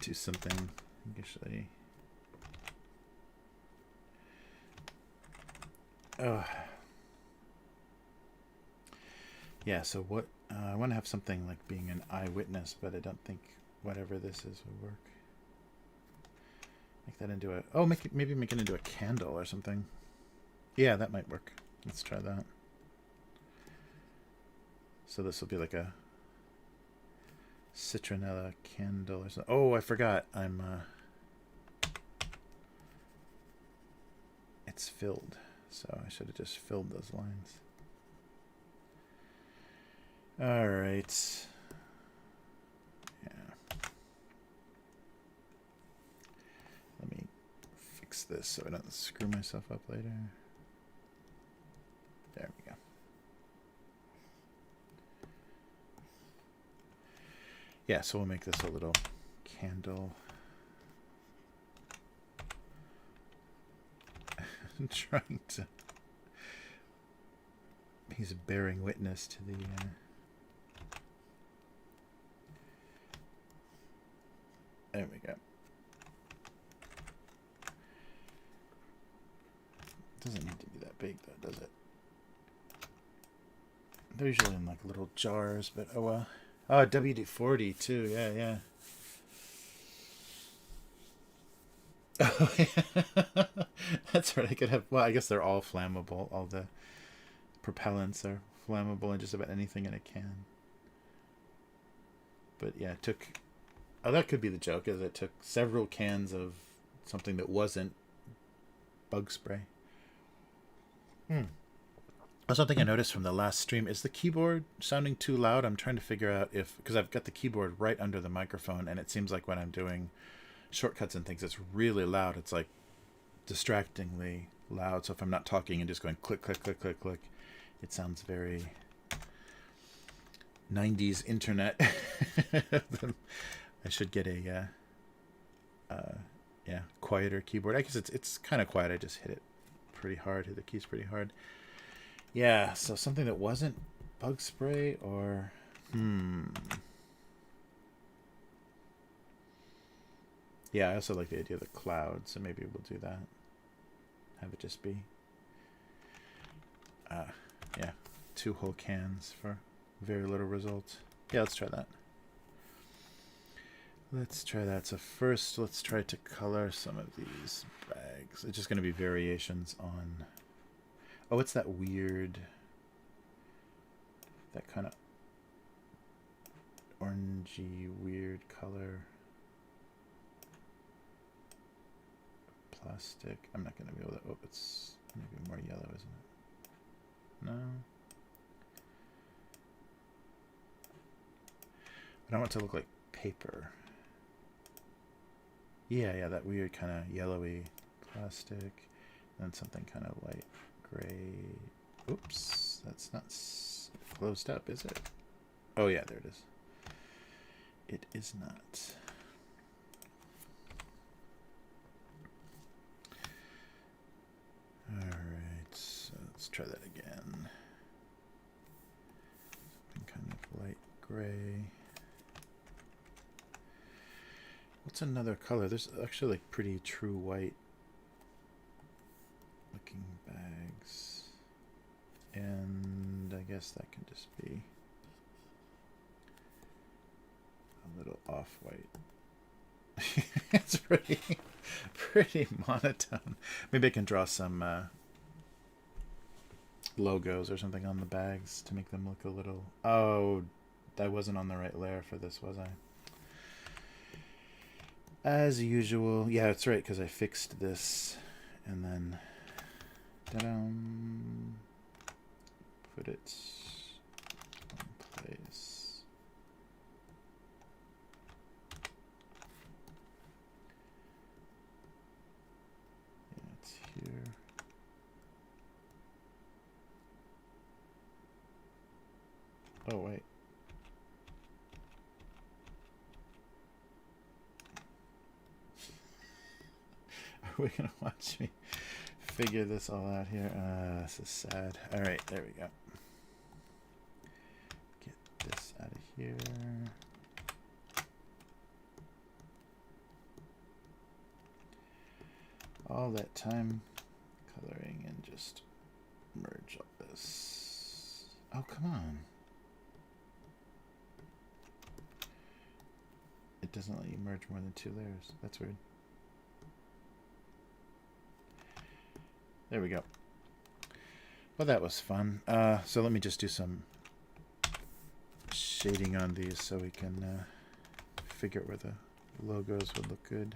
Do something actually. Oh. Yeah, so what I want to have something like being an eyewitness, but I don't think whatever this is would work. Make that into maybe make it into a candle or something. Yeah, that might work. Let's try that. So this will be like a citronella candle or something. Oh, I forgot. It's filled. So I should have just filled those lines. All right. Yeah. Let me fix this so I don't screw myself up later. There we go. Yeah, so we'll make this a little candle. I'm trying to... He's bearing witness to the... There we go. Doesn't need to be that big though, does it? They're usually in like little jars, but oh well. Oh, WD-40 too. Yeah, yeah. Oh, yeah. That's right. I could have. Well, I guess they're all flammable. All the propellants are flammable in just about anything in a can. But yeah, it took. Oh, that could be the joke. Is it took several cans of something that wasn't bug spray. Something I noticed from the last stream is the keyboard sounding too loud. I'm trying to figure out if, because I've got the keyboard right under the microphone, and it seems like when I'm doing shortcuts and things, it's really loud. It's like distractingly loud. So if I'm not talking and just going click, click, click, click, click, it sounds very 90s internet. I should get a quieter keyboard. I guess it's kind of quiet. I just hit it pretty hard. Hit the keys pretty hard. Yeah, so something that wasn't bug spray or... Yeah, I also like the idea of the cloud, so maybe we'll do that. Have it just be... yeah, 2 whole cans for very little result. Yeah, let's try that. Let's try that. So first, let's try to color some of these bags. It's just going to be variations on... Oh, it's that weird, that kind of orangey weird color. Plastic. I'm not going to be able to, oh, it's maybe more yellow, isn't it? No. I don't want it to look like paper. Yeah, that weird kind of yellowy plastic. And something kind of light gray. Oops, that's not closed up, is it? Oh yeah, there it is. It is not. Alright, so let's try that again. Something kind of light gray. What's another color? There's actually like pretty true white looking bags, and I guess that can just be a little off-white. It's pretty monotone. Maybe I can draw some logos or something on the bags to make them look a little... Oh, I wasn't on the right layer for this, was I? As usual. Yeah, that's right, because I fixed this and then put it in place. Yeah, it's here. Oh, wait. Are we going to watch me figure this all out here? This is sad. All right, there we go. Get this out of here. All that time coloring and just merge all this. Oh, come on. It doesn't let you merge more than 2 layers. That's weird. There we go. Well, that was fun. So let me just do some shading on these so we can figure out where the logos would look good.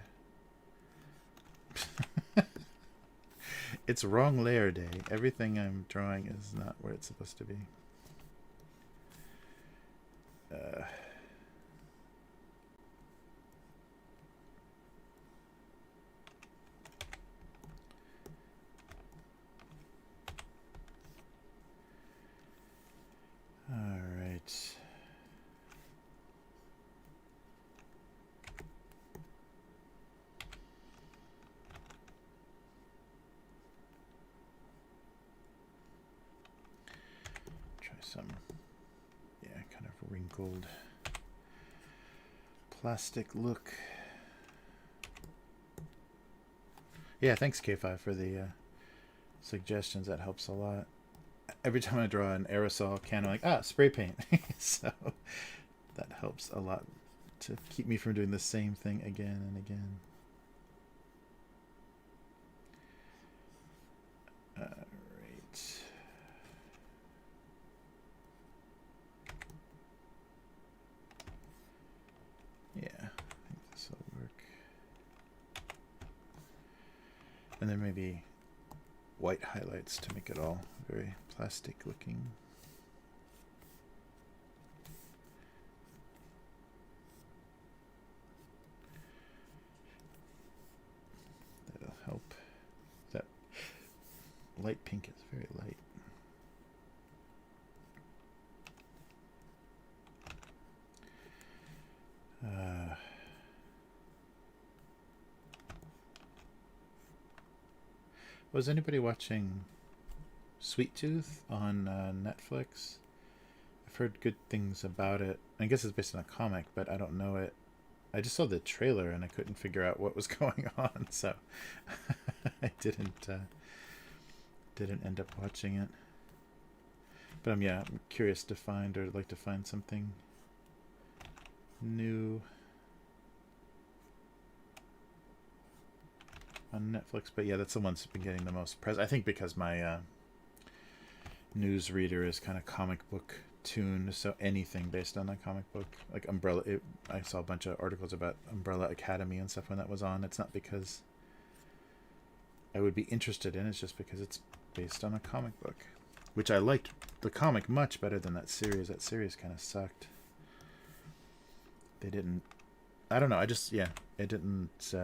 It's wrong layer day. Everything I'm drawing is not where it's supposed to be. some, yeah, kind of wrinkled plastic look. Yeah, thanks K5 for the suggestions. That helps a lot. Every time I draw an aerosol can, I'm like, spray paint. So that helps a lot to keep me from doing the same thing again and again. All right. Yeah, I think this will work. And then maybe white highlights to make it all very plastic looking. That'll help. That light pink is very light. Was anybody watching Sweet Tooth on Netflix? I've heard good things about it. I guess it's based on a comic, but I don't know it. I just saw the trailer and I couldn't figure out what was going on, so I didn't end up watching it. But I'm curious to find, or like to find something new on Netflix. But yeah, that's the one that's been getting the most press. I think because my news reader is kind of comic book tuned, so anything based on a comic book, like Umbrella, I saw a bunch of articles about Umbrella Academy and stuff when that was on. It's not because I would be interested in, it's just because it's based on a comic book, which I liked the comic much better than that series. That series kind of sucked. They didn't, I don't know, I just, it didn't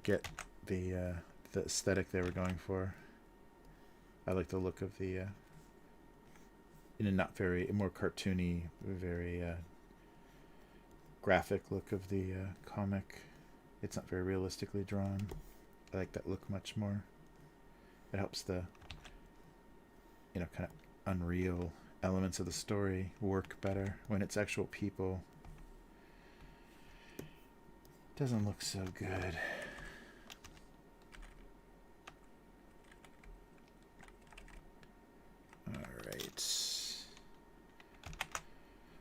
get the aesthetic they were going for. I like the look of the in a not very, more cartoony, very graphic look of the comic. It's not very realistically drawn. I like that look much more. It helps the, kind of unreal elements of the story work better when it's actual people. It doesn't look so good. Alright.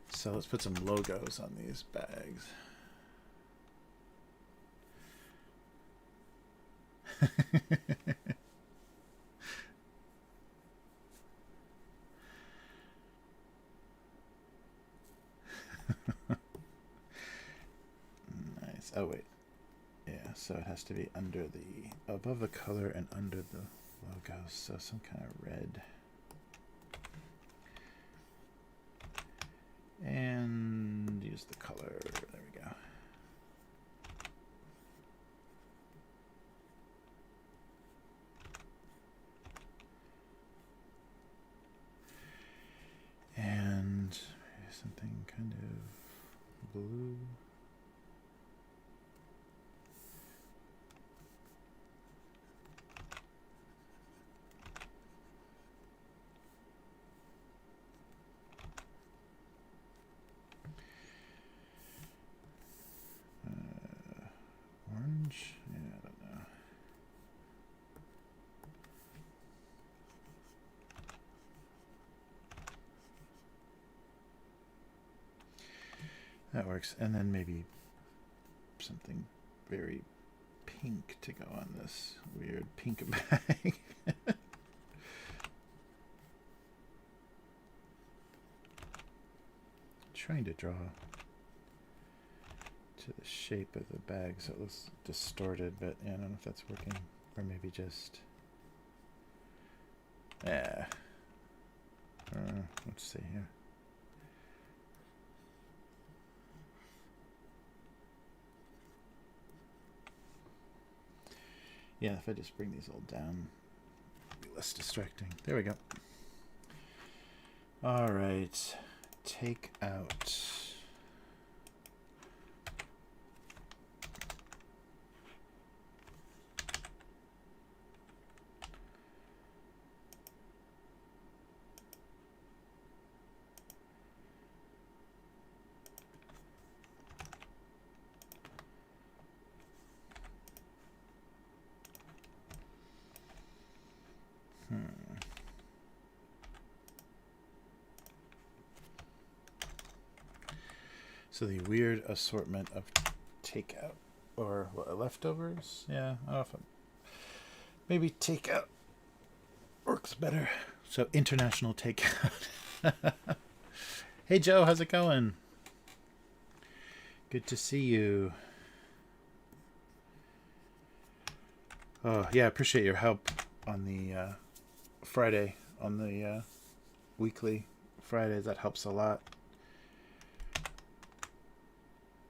So let's put some logos on these bags. Nice. Oh wait. Yeah, so it has to be above the color and under the logos. So some kind of red. And use the color. There we go. And something kind of blue. Orange? Yeah, I don't know. That works. And then maybe something very pink to go on this weird pink bag. Trying to draw to the shape of the bag so it looks distorted, but I don't know if that's working, or maybe just let's see here. Yeah, if I just bring these all down, it'll be less distracting. There we go. All right, take out. So the weird assortment of takeout or what, leftovers. Yeah, I don't know if maybe takeout works better. So international takeout. Hey Joe, how's it going? Good to see you. Oh yeah, I appreciate your help on the Friday, on the weekly Fridays. That helps a lot.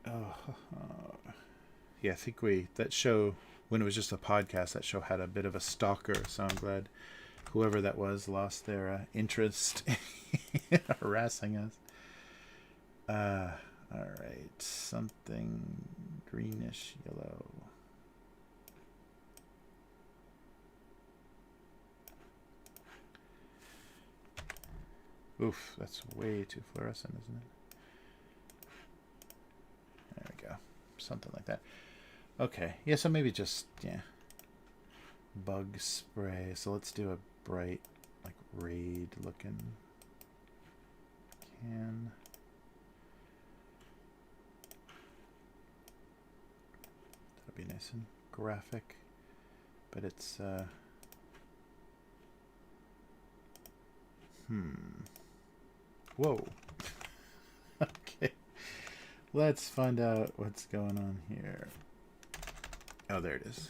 Oh, yeah, I think that show, when it was just a podcast, that show had a bit of a stalker. So I'm glad whoever that was lost their interest in harassing us. All right, something greenish yellow. Oof, that's way too fluorescent, isn't it? There we go. Something like that. Okay. Yeah, so maybe just, yeah. Bug spray. So let's do a bright, like, raid looking can. That'll be nice and graphic. But it's, Whoa. Okay. Let's find out what's going on here. Oh, there it is.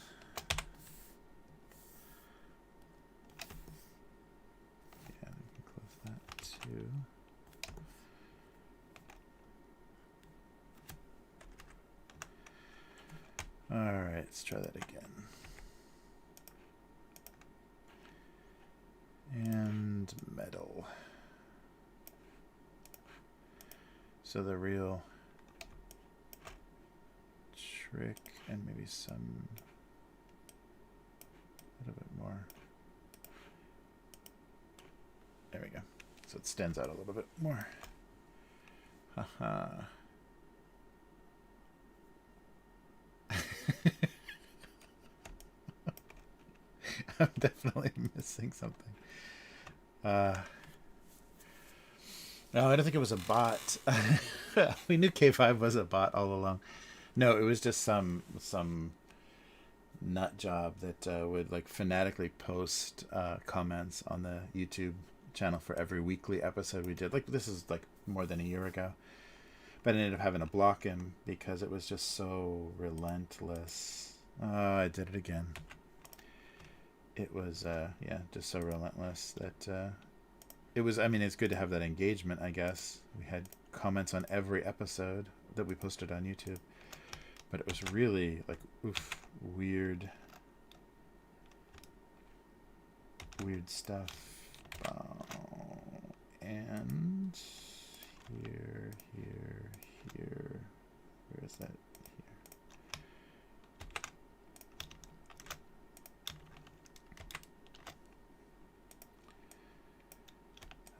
Yeah, we can close that too. All right, let's try that again. And metal. So the real trick, and maybe some, a little bit more. There we go. So it stands out a little bit more. Haha. I'm definitely missing something. No, I don't think it was a bot. We knew K5 was a bot all along. No, it was just some nut job that would like fanatically post comments on the YouTube channel for every weekly episode we did. Like, this is like more than a year ago. But I ended up having to block him because it was just so relentless. I did it again. It was, yeah, just so relentless that it was, I mean, it's good to have that engagement, I guess. We had comments on every episode that we posted on YouTube. But it was really, like, oof, weird stuff. And here. Where is that?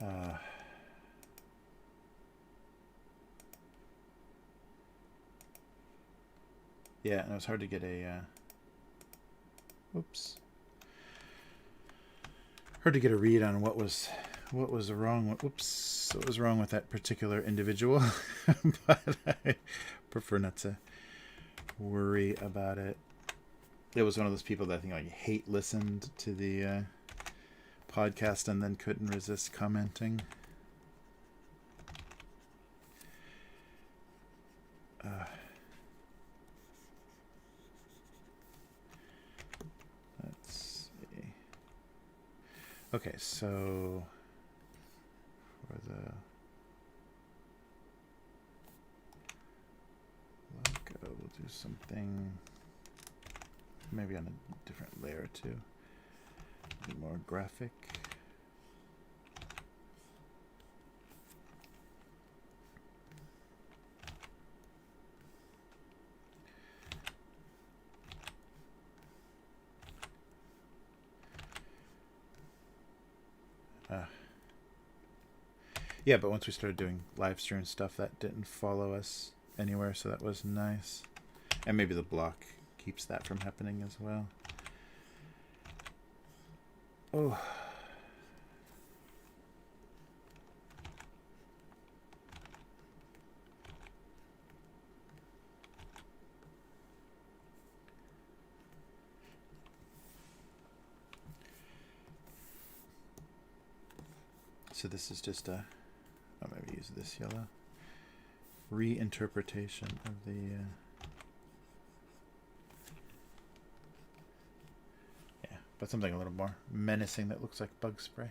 Here. Yeah, and it was hard to get a hard to get a read on what was wrong with, what was wrong with that particular individual. But I prefer not to worry about it. It was one of those people that I think like hate listened to the podcast and then couldn't resist commenting. Let's see. Okay, so for the logo, we'll do something maybe on a different layer too. A bit more graphic. Yeah, but once we started doing live stream stuff, that didn't follow us anywhere, so that was nice. And maybe the block keeps that from happening as well. Oh. So this is just a, I'll maybe use this yellow, reinterpretation of the, yeah, but something a little more menacing that looks like bug spray.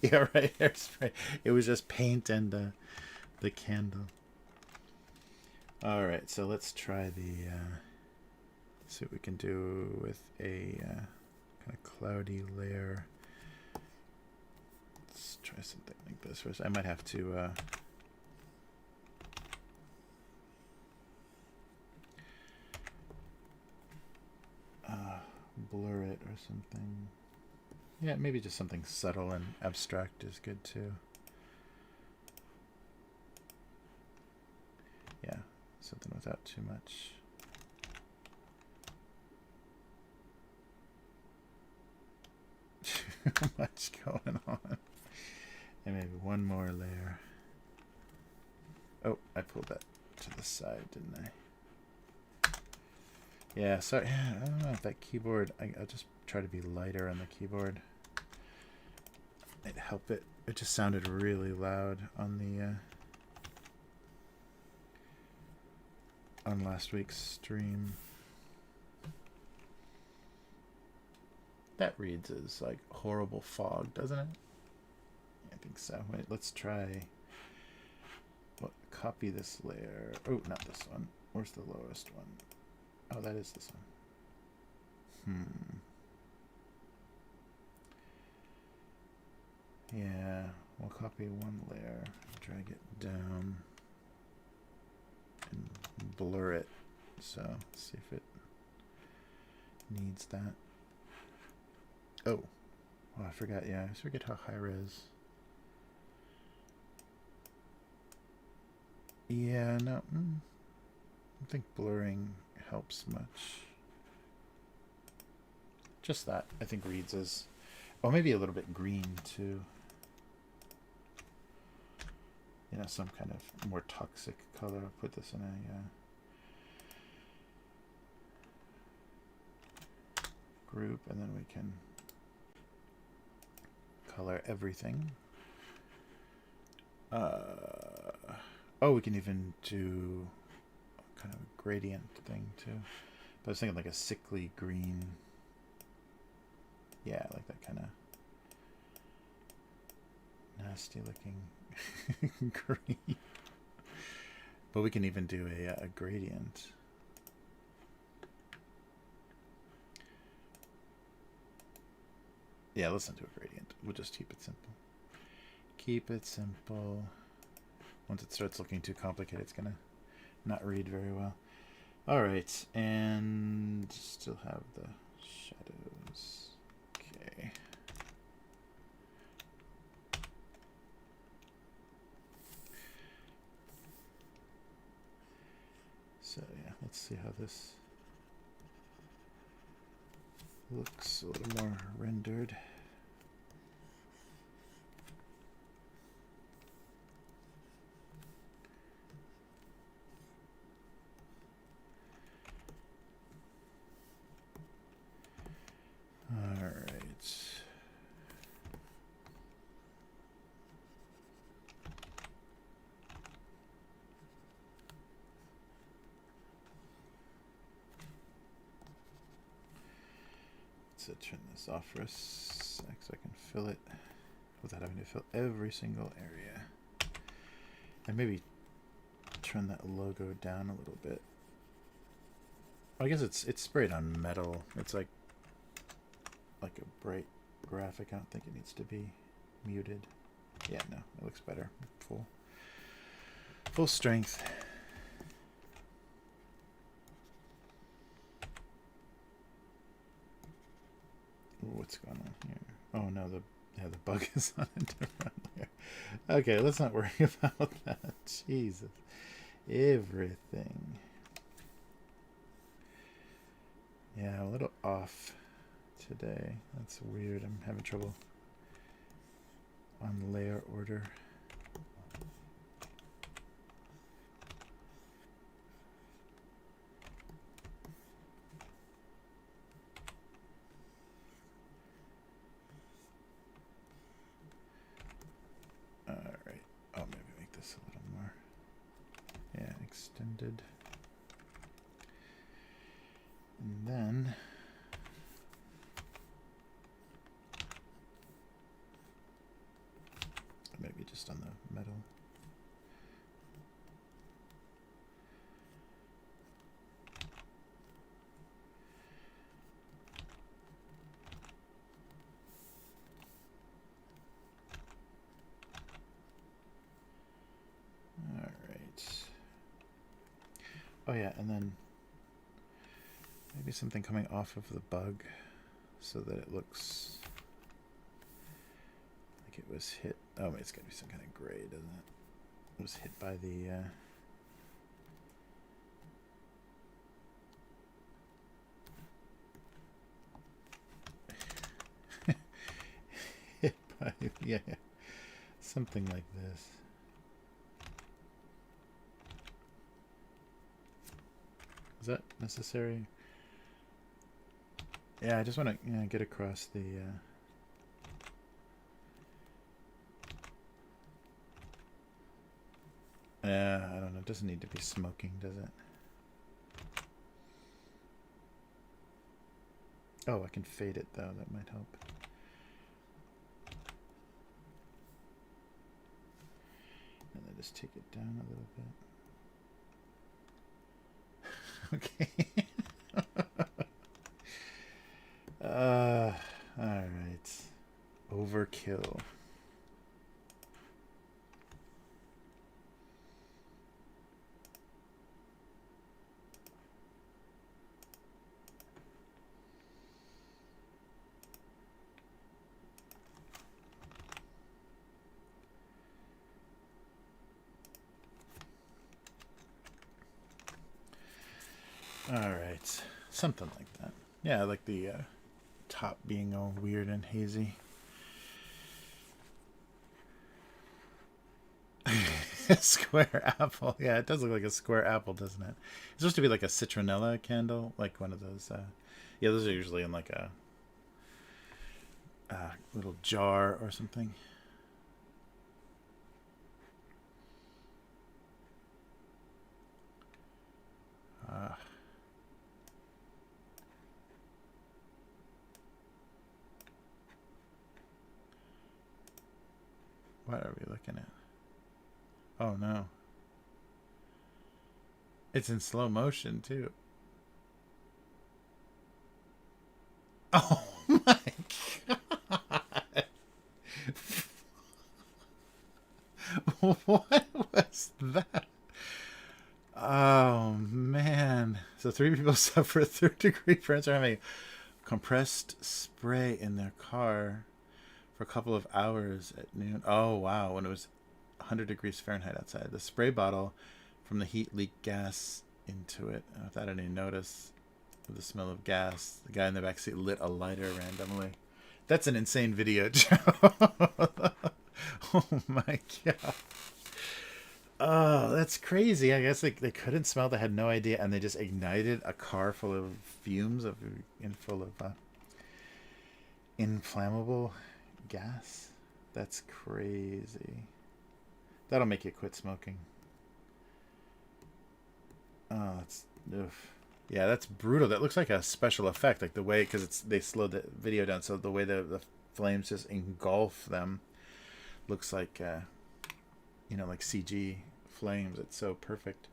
Yeah, right, hairspray. It was just paint and the candle. All right, so let's try the, see what we can do with a kind of cloudy layer. Let's try something like this first. I might have to blur it or something. Yeah, maybe just something subtle and abstract is good too. Yeah, something without too much. Too much going on. And maybe one more layer. Oh, I pulled that to the side, didn't I? Yeah, sorry. I don't know if that keyboard, I'll just try to be lighter on the keyboard. It'd help it. It just sounded really loud on the on last week's stream. That reads as like horrible fog, doesn't it? I think so. Wait, let's try. What? Copy this layer. Oh, not this one. Where's the lowest one? Oh, that is this one. Yeah, we'll copy one layer, drag it down, and blur it. So, let's see if it needs that. Oh, I forgot. Yeah, I forget how high res. Yeah, no, I don't think blurring helps much. Just that, I think reads as, oh, maybe a little bit green too. You know, some kind of more toxic color. I'll put this in a group, and then we can color everything. Oh, we can even do kind of a gradient thing too. But I was thinking like a sickly green. Yeah, like that kind of nasty looking green. But we can even do a gradient. Yeah, let's not do a gradient. We'll just keep it simple. Keep it simple. Once it starts looking too complicated, it's gonna not read very well. All right, and still have the shadows. Okay. So yeah, let's see how this looks a little more rendered. All right. Let's turn this off for a sec so I can fill it without having to fill every single area. And maybe turn that logo down a little bit. I guess it's sprayed on metal. It's like a bright graphic. I don't think it needs to be muted. Yeah, no, it looks better. Full strength. Ooh, what's going on here? Oh no, the bug is on a different layer. Okay, let's not worry about that. Jesus. Everything. Yeah, a little off today. That's weird. I'm having trouble on layer order. extended. And then maybe just on the metal. All right. Oh yeah, and then maybe something coming off of the bug so that it looks like it was hit. Oh, it's got to be some kind of gray, doesn't it? It was hit by the... hit by... Yeah, something like this. Is that necessary? Yeah, I just want to get across the... Yeah, I don't know. It doesn't need to be smoking, does it? Oh, I can fade it, though. That might help. And then just take it down a little bit. Okay. All right. Overkill. All right. Something like that. Yeah, I like the top being all weird and hazy. Square apple. Yeah, it does look like a square apple, doesn't it? It's supposed to be like a citronella candle, like one of those. Yeah, those are usually in like a little jar or something. What are we looking at? Oh no. It's in slow motion too. Oh my god. What was that? Oh man. So 3 people suffer third-degree burns from having compressed spray in their car for a couple of hours at noon. Oh wow, when it was 100 degrees Fahrenheit outside. The spray bottle from the heat leaked gas into it without any notice of the smell of gas. The guy in the backseat lit a lighter randomly. That's an insane video, Joe. Oh my god. Oh, that's crazy. I guess they couldn't smell. They had no idea, and they just ignited a car full of fumes full of inflammable gas. That's crazy. That'll make you quit smoking. Oh, that's... Oof. Yeah, that's brutal. That looks like a special effect, like the way, because they slowed the video down, so the way the flames just engulf them looks like, like CG flames. It's so perfect.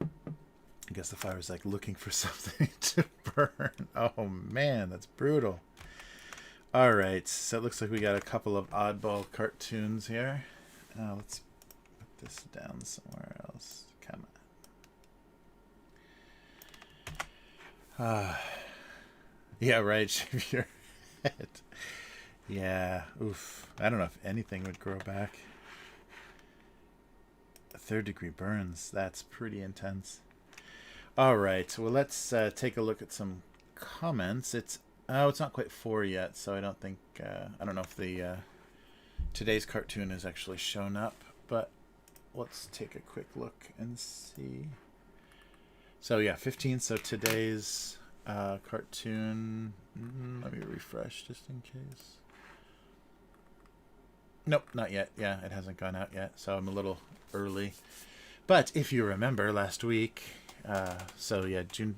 I guess the fire is like looking for something to burn. Oh man, that's brutal. All right, so it looks like we got a couple of oddball cartoons here. Let's put this down somewhere else. Come on. Yeah, right. Shave your head. Yeah. Oof. I don't know if anything would grow back. 3rd-degree burns. That's pretty intense. All right. Well, let's take a look at some comments. It's not quite 4 yet, so I don't think I don't know if the today's cartoon has actually shown up, but let's take a quick look and see. So yeah, 15. So today's cartoon. Let me refresh just in case. Nope, not yet. Yeah, it hasn't gone out yet, so I'm a little early. But if you remember last week, so yeah, June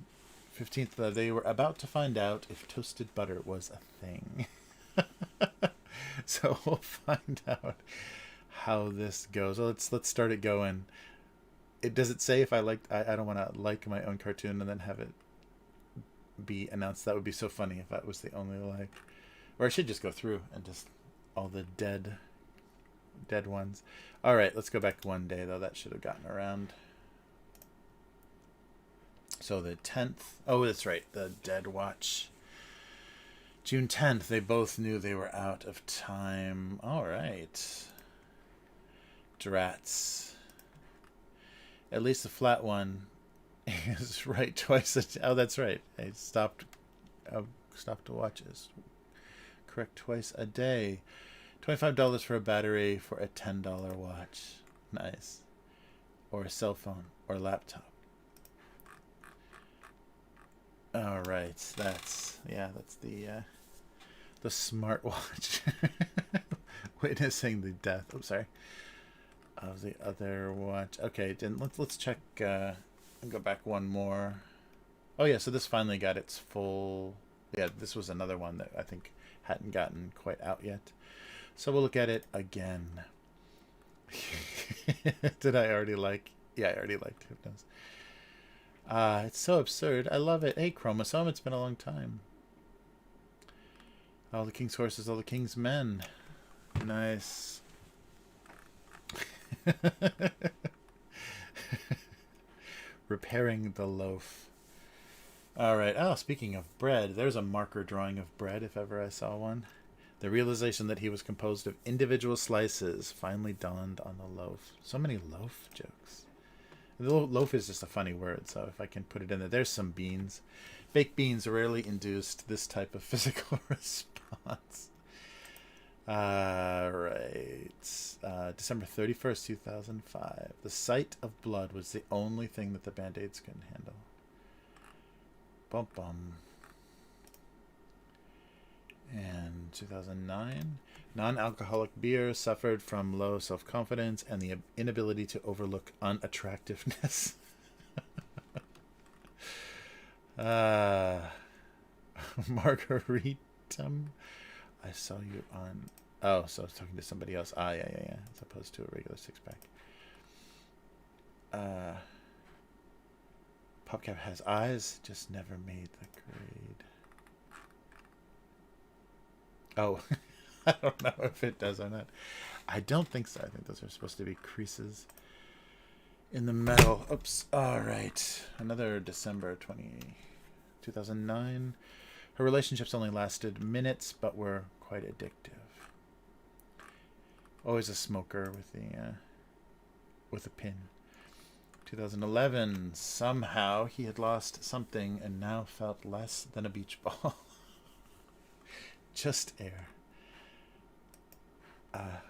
15th, they were about to find out if toasted butter was a thing. So we'll find out how this goes. Well, let's start it going. Does it say if I like? I don't want to like my own cartoon and then have it be announced. That would be so funny if that was the only like. Or I should just go through and just all the dead ones. All right, let's go back one day though. That should have gotten around. So the 10th. Oh, that's right. The Dead Watch. June 10th. They both knew they were out of time. All right. Drats. At least the flat one is right twice. Oh, that's right. I stopped to watch it. Correct twice a day. $25 for a battery for a $10 watch. Nice. Or a cell phone or laptop. All right. That's the smartwatch. Witnessing the death. Oh, sorry. Of the other watch. Okay, then let's check. Go back one more. Oh yeah, so this finally got its full. Yeah, this was another one that I think hadn't gotten quite out yet. So we'll look at it again. Did I already like? Yeah, I already liked Hypnos. It's so absurd. I love it. Hey, Chromosome, it's been a long time. All the king's horses, all the king's men. Nice. Repairing the loaf. All right. Oh, speaking of bread, there's a marker drawing of bread if ever I saw one. The realization that he was composed of individual slices finally dawned on the loaf. So many loaf jokes. The loaf is just a funny word, so if I can put it in there. There's some beans. Baked beans rarely induced this type of physical response. Right. December 31st, 2005. The sight of blood was the only thing that the Band-Aids couldn't handle. Bum bum. And 2009. Non-alcoholic beer suffered from low self-confidence and the inability to overlook unattractiveness. Margaritum. I saw you on... Oh, so I was talking to somebody else. Yeah. As opposed to a regular six-pack. PopCap has eyes, just never made the grade. Oh, I don't know if it does or not. I don't think so. I think those are supposed to be creases in the metal. Oops. All right. Another December 2009. Her relationships only lasted minutes, but were quite addictive. Always a smoker with a pin. 2011. Somehow he had lost something and now felt less than a beach ball. Just air. Had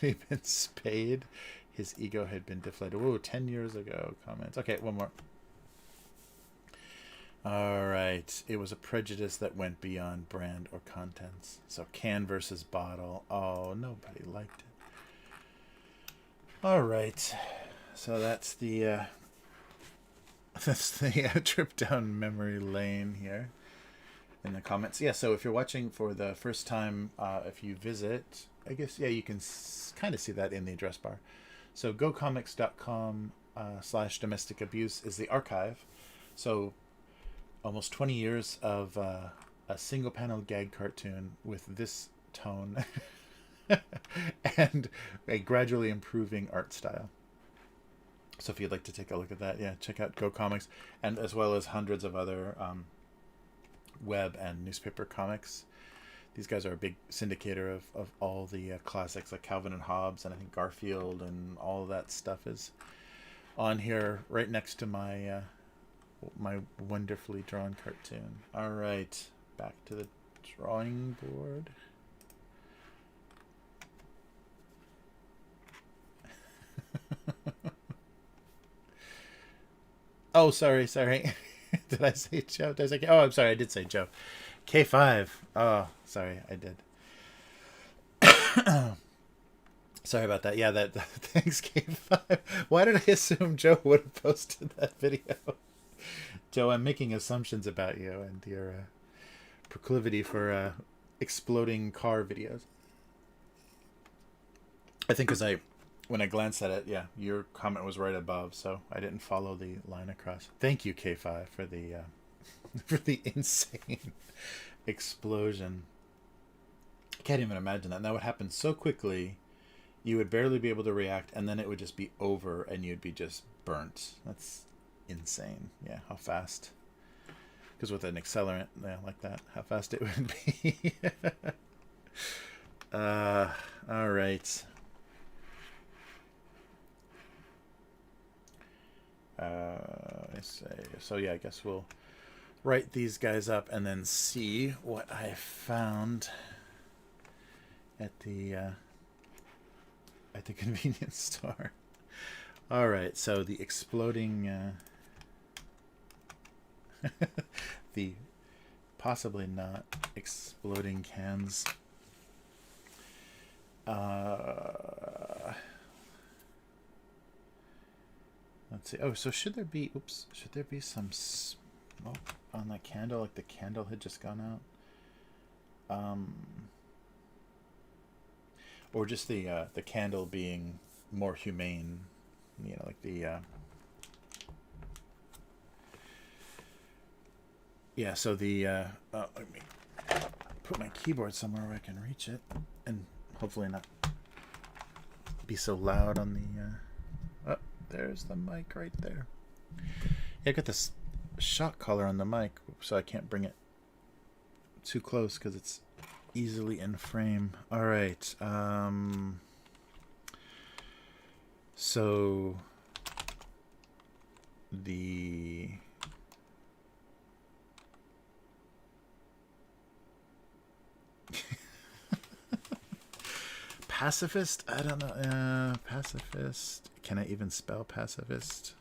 he been spayed, his ego had been deflated. Whoa, 10 years ago. Comments. Okay, one more. All right. It was a prejudice that went beyond brand or contents. So can versus bottle. Oh, nobody liked it. All right. So that's the trip down memory lane here in the comments. Yeah, so if you're watching for the first time, if you visit, I guess, yeah, you can kind of see that in the address bar. So gocomics.com/domestic abuse is the archive. So almost 20 years of a single panel gag cartoon with this tone and a gradually improving art style. So if you'd like to take a look at that, yeah, check out Go Comics, and as well as hundreds of other web and newspaper comics. These guys are a big syndicator of all the classics like Calvin and Hobbes, and I think Garfield and all of that stuff is on here right next to my my wonderfully drawn cartoon. All right, back to the drawing board. Oh, sorry. Did I say Joe? Did I say? Oh, I'm sorry. I did say Joe. K5. Oh, sorry. I did. Sorry about that. Yeah, that thanks, K5. Why did I assume Joe would have posted that video? Joe, I'm making assumptions about you and your proclivity for exploding car videos. I think because when I glanced at it, yeah, your comment was right above, so I didn't follow the line across. Thank you, K5, for the for the insane explosion. I can't even imagine that. And that would happen so quickly, you would barely be able to react, and then it would just be over, and you'd be just burnt. That's insane. Yeah, how fast? Because with an accelerant, yeah, like that, how fast it would be. All right. Let's say, so yeah, I guess we'll write these guys up and then see what I found at the convenience store. All right, so the exploding, the possibly not exploding cans. Let's see. Oh, so should there be? Oops. Should there be some smoke on that candle? Like the candle had just gone out. Or just the candle being more humane. You know, like the. Yeah. So the. Let me put my keyboard somewhere where I can reach it, and hopefully not be so loud on the. Oh, there's the mic right there. Yeah, I got this shock collar on the mic, so I can't bring it too close because it's easily in frame. All right. So the pacifist? I don't know. Pacifist. Can I even spell pacifist?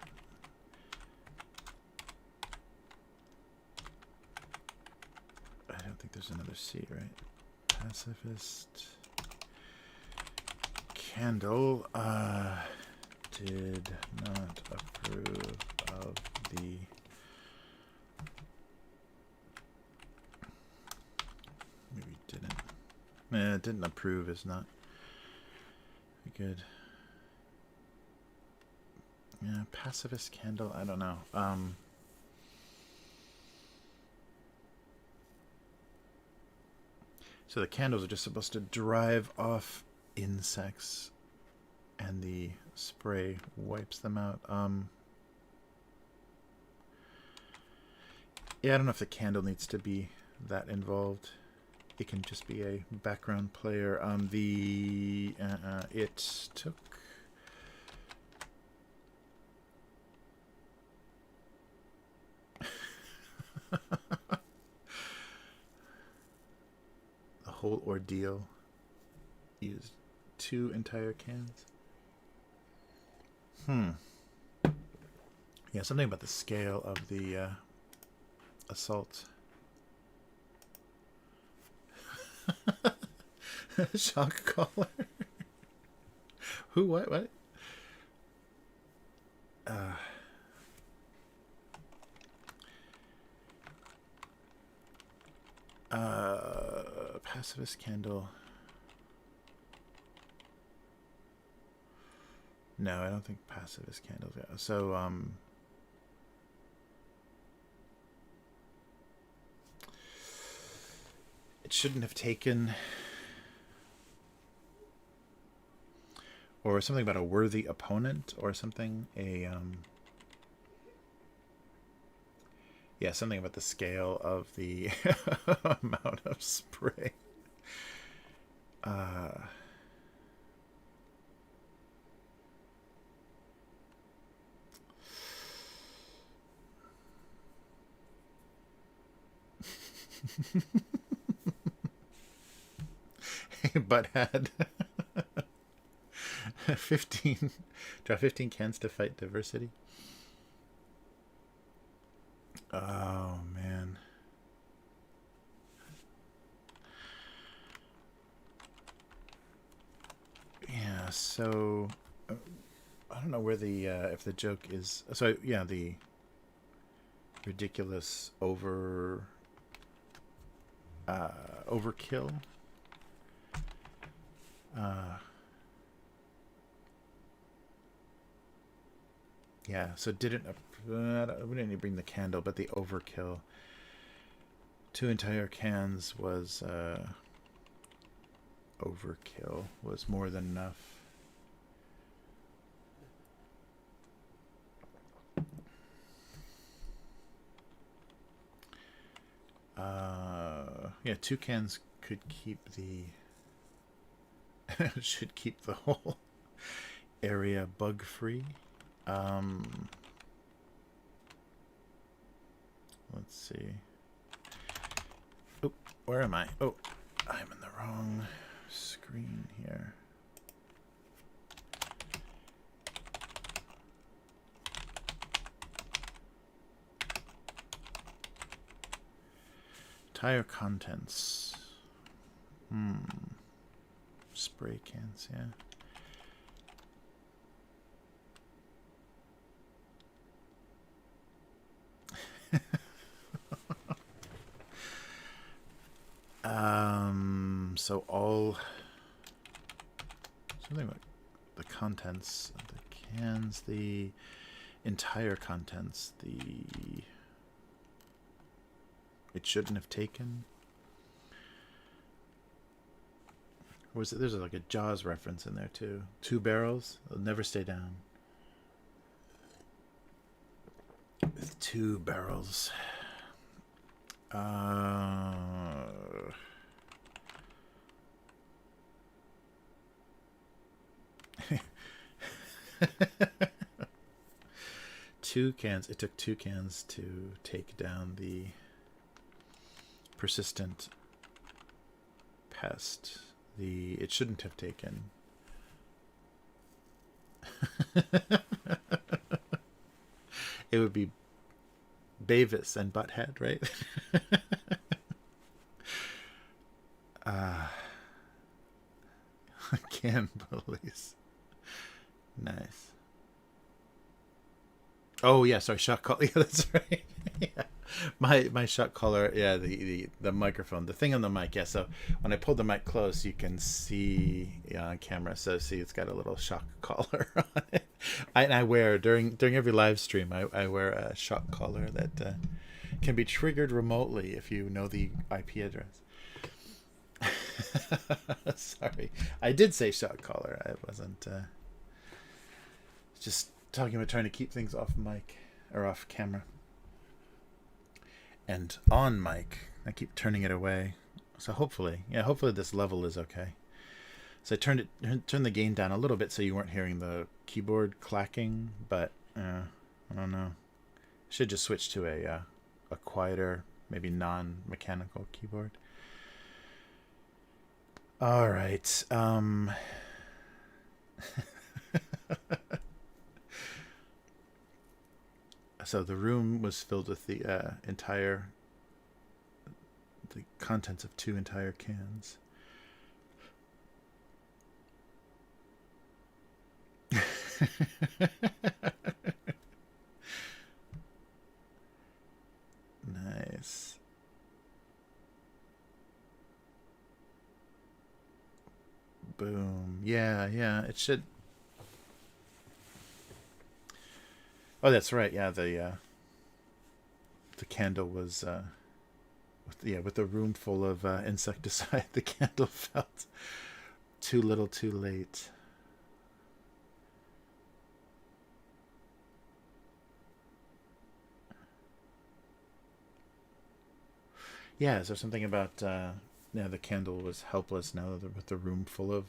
I don't think there's another C, right? Pacifist. Candle. Did not approve of the maybe didn't. Didn't approve is not good. Yeah, pacifist candle. I don't know. So the candles are just supposed to drive off insects, and the spray wipes them out. Yeah, I don't know if the candle needs to be that involved. It can just be a background player. It took. The whole ordeal used 2 entire cans. Yeah, something about the scale of the assault. Shock collar. Who? What? Pacifist candle. No, I don't think pacifist candles. So, it shouldn't have taken, or something about a worthy opponent, or something. Yeah, something about the scale of the amount of spray. Hey, butthead. 15. Draw 15 cans to fight diversity. Oh, man. So I don't know where the if the joke is. So yeah, the ridiculous overkill. Yeah, so didn't we didn't bring the candle, but the overkill. 2 entire cans was overkill, was more than enough. Yeah, 2 cans could keep the should keep the whole area bug free. Let's see. Oh, where am I? Oh, I'm in the wrong screen here. Tire contents. Spray cans, yeah. So all something like the contents of the cans, the entire contents, it shouldn't have taken. Or was it, there's like a Jaws reference in there too. 2 barrels, they'll never stay down. With 2 barrels. Two cans. It took 2 cans to take down the persistent pest. It shouldn't have taken. It would be Beavis and Butthead, right? Can police. Nice. Oh yeah, sorry, shot collar. Yeah, that's right. Yeah. My shot collar. Yeah, the microphone, the thing on the mic. Yeah, so when I pull the mic close, you can see on camera. So see, it's got a little shock collar on it. I wear during every live stream. I wear a shock collar that can be triggered remotely if you know the IP address. Sorry, I did say shock collar. I wasn't just talking about trying to keep things off mic or off camera and on mic. I keep turning it away, so hopefully this level is okay. So I turned the gain down a little bit so you weren't hearing the keyboard clacking, but I don't know. Should just switch to a quieter, maybe non-mechanical keyboard. All right. So the room was filled with the contents of 2 entire cans. Nice. Boom. Yeah, it should. Oh, that's right. Yeah, the candle was with the room full of insecticide. The candle felt too little, too late. Yeah, is there something about the candle was helpless now with the room full of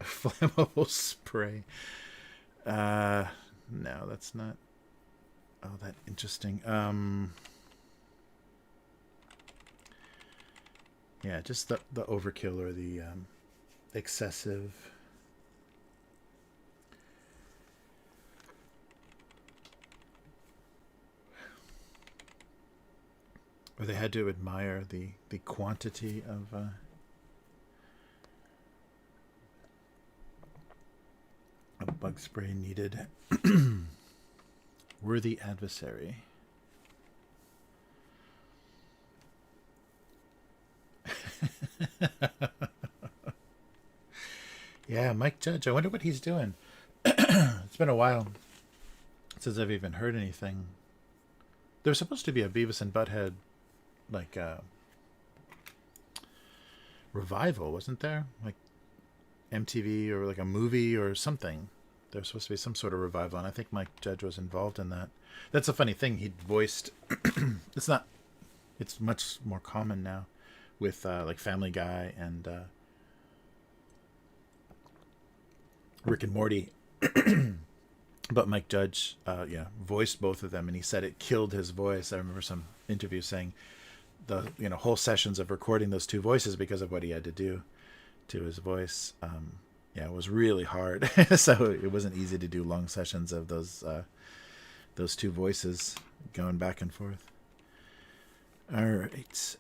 flammable spray? No, that's not that interesting. Yeah, just the overkill or the excessive. Or they had to admire the quantity of bug spray needed. Worthy adversary. Yeah, Mike Judge. I wonder what he's doing. It's been a while since I've even heard anything. There's supposed to be a Beavis and Butthead, like, revival, wasn't there? Like MTV or like a movie or something. There's supposed to be some sort of revival, and I think Mike Judge was involved in that. That's a funny thing. He voiced. It's much more common now with like Family Guy and Rick and Morty. But Mike Judge, voiced both of them, and he said it killed his voice. I remember some interview saying the whole sessions of recording those two voices because of what he had to do to his voice. It was really hard. So it wasn't easy to do long sessions of those two voices going back and forth. All right.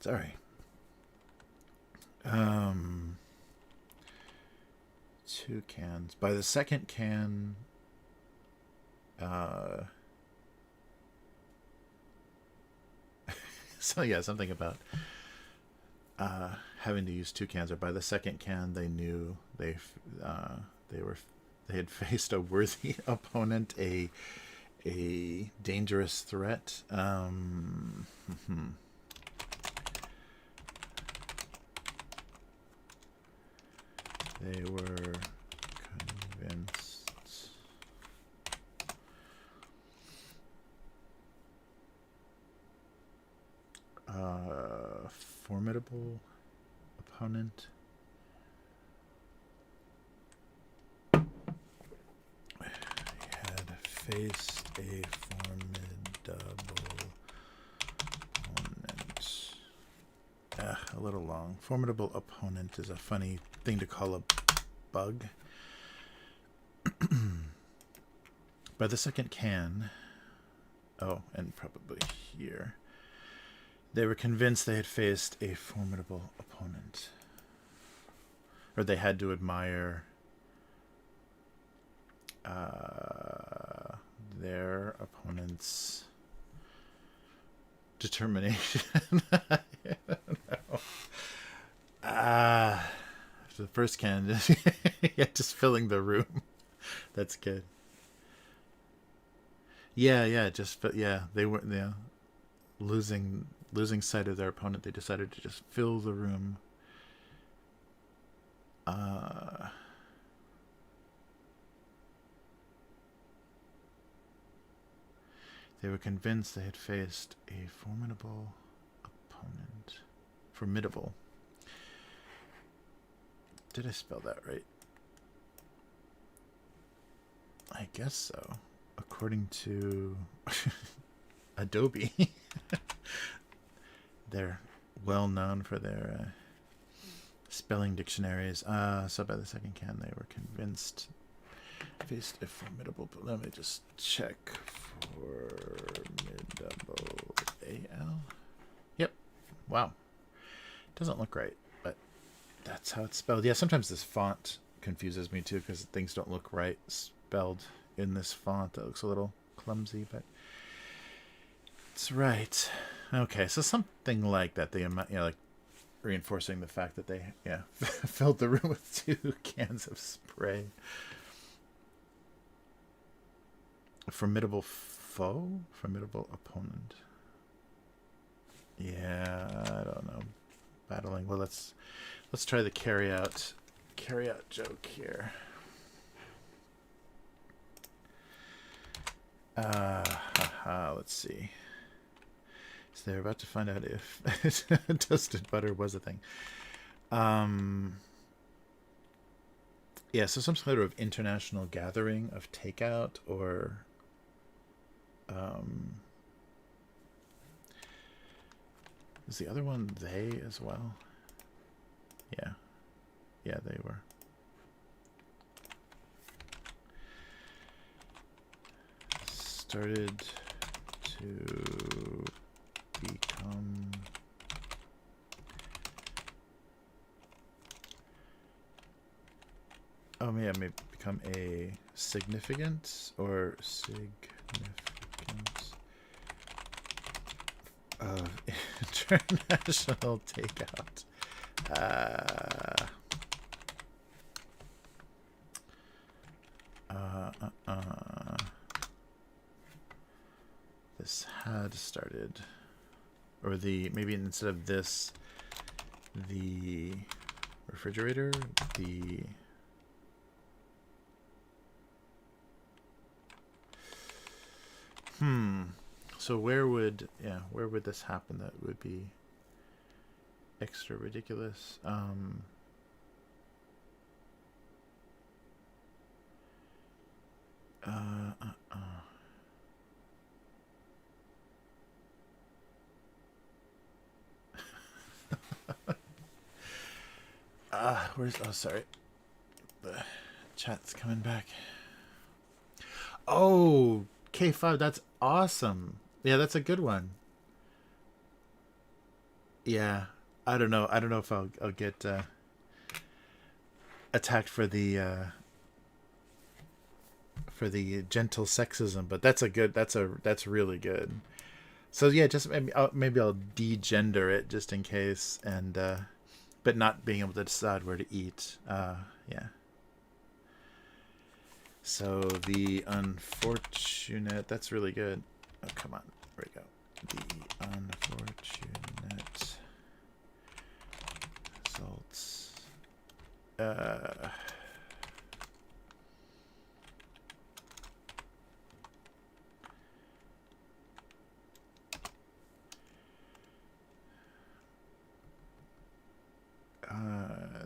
Sorry. 2 cans. By the second can, so yeah, something about having to use 2 cans. Or by the second can, they knew they had faced a worthy opponent, a dangerous threat. They were convinced formidable opponent had faced a formidable opponent. A little long. Formidable opponent is a funny thing to call a bug. By the second can, and probably here, they were convinced they had faced a formidable opponent. Or they had to admire their opponent's determination. I don't know. The first can, just filling the room. That's good. They were losing sight of their opponent. They decided to just fill the room. They were convinced they had faced a formidable opponent. Formidable. Did I spell that right? I guess so. According to Adobe. They're well known for their spelling dictionaries. So by the second can, they were convinced faced a formidable. Let me just check. Formidable. AL. Yep. Wow. Doesn't look right, but that's how it's spelled. Yeah, sometimes this font confuses me too because things don't look right spelled in this font. That looks a little clumsy, but it's right. Okay, so something like that. The amount, like reinforcing the fact that they, filled the room with 2 cans of spray. A formidable foe, formidable opponent. Yeah, I don't know. Battling. Well, let's try the carry out joke here. Let's see. So they're about to find out if toasted butter was a thing. So some sort of international gathering of takeout, or is the other one they as well? Yeah, they were. Started to become Oh, yeah, may become a significant or significant of international takeout. Uh, this had started, or maybe instead of this, the refrigerator, so where would this happen that would be extra ridiculous? Sorry. The chat's coming back. Oh, K5, that's awesome. Yeah, that's a good one. Yeah. I don't know if I'll get attacked for the gentle sexism, but that's really good. So yeah, just maybe I'll degender it just in case, and but not being able to decide where to eat. Yeah. So the unfortunate, that's really good. Oh, come on. There we go.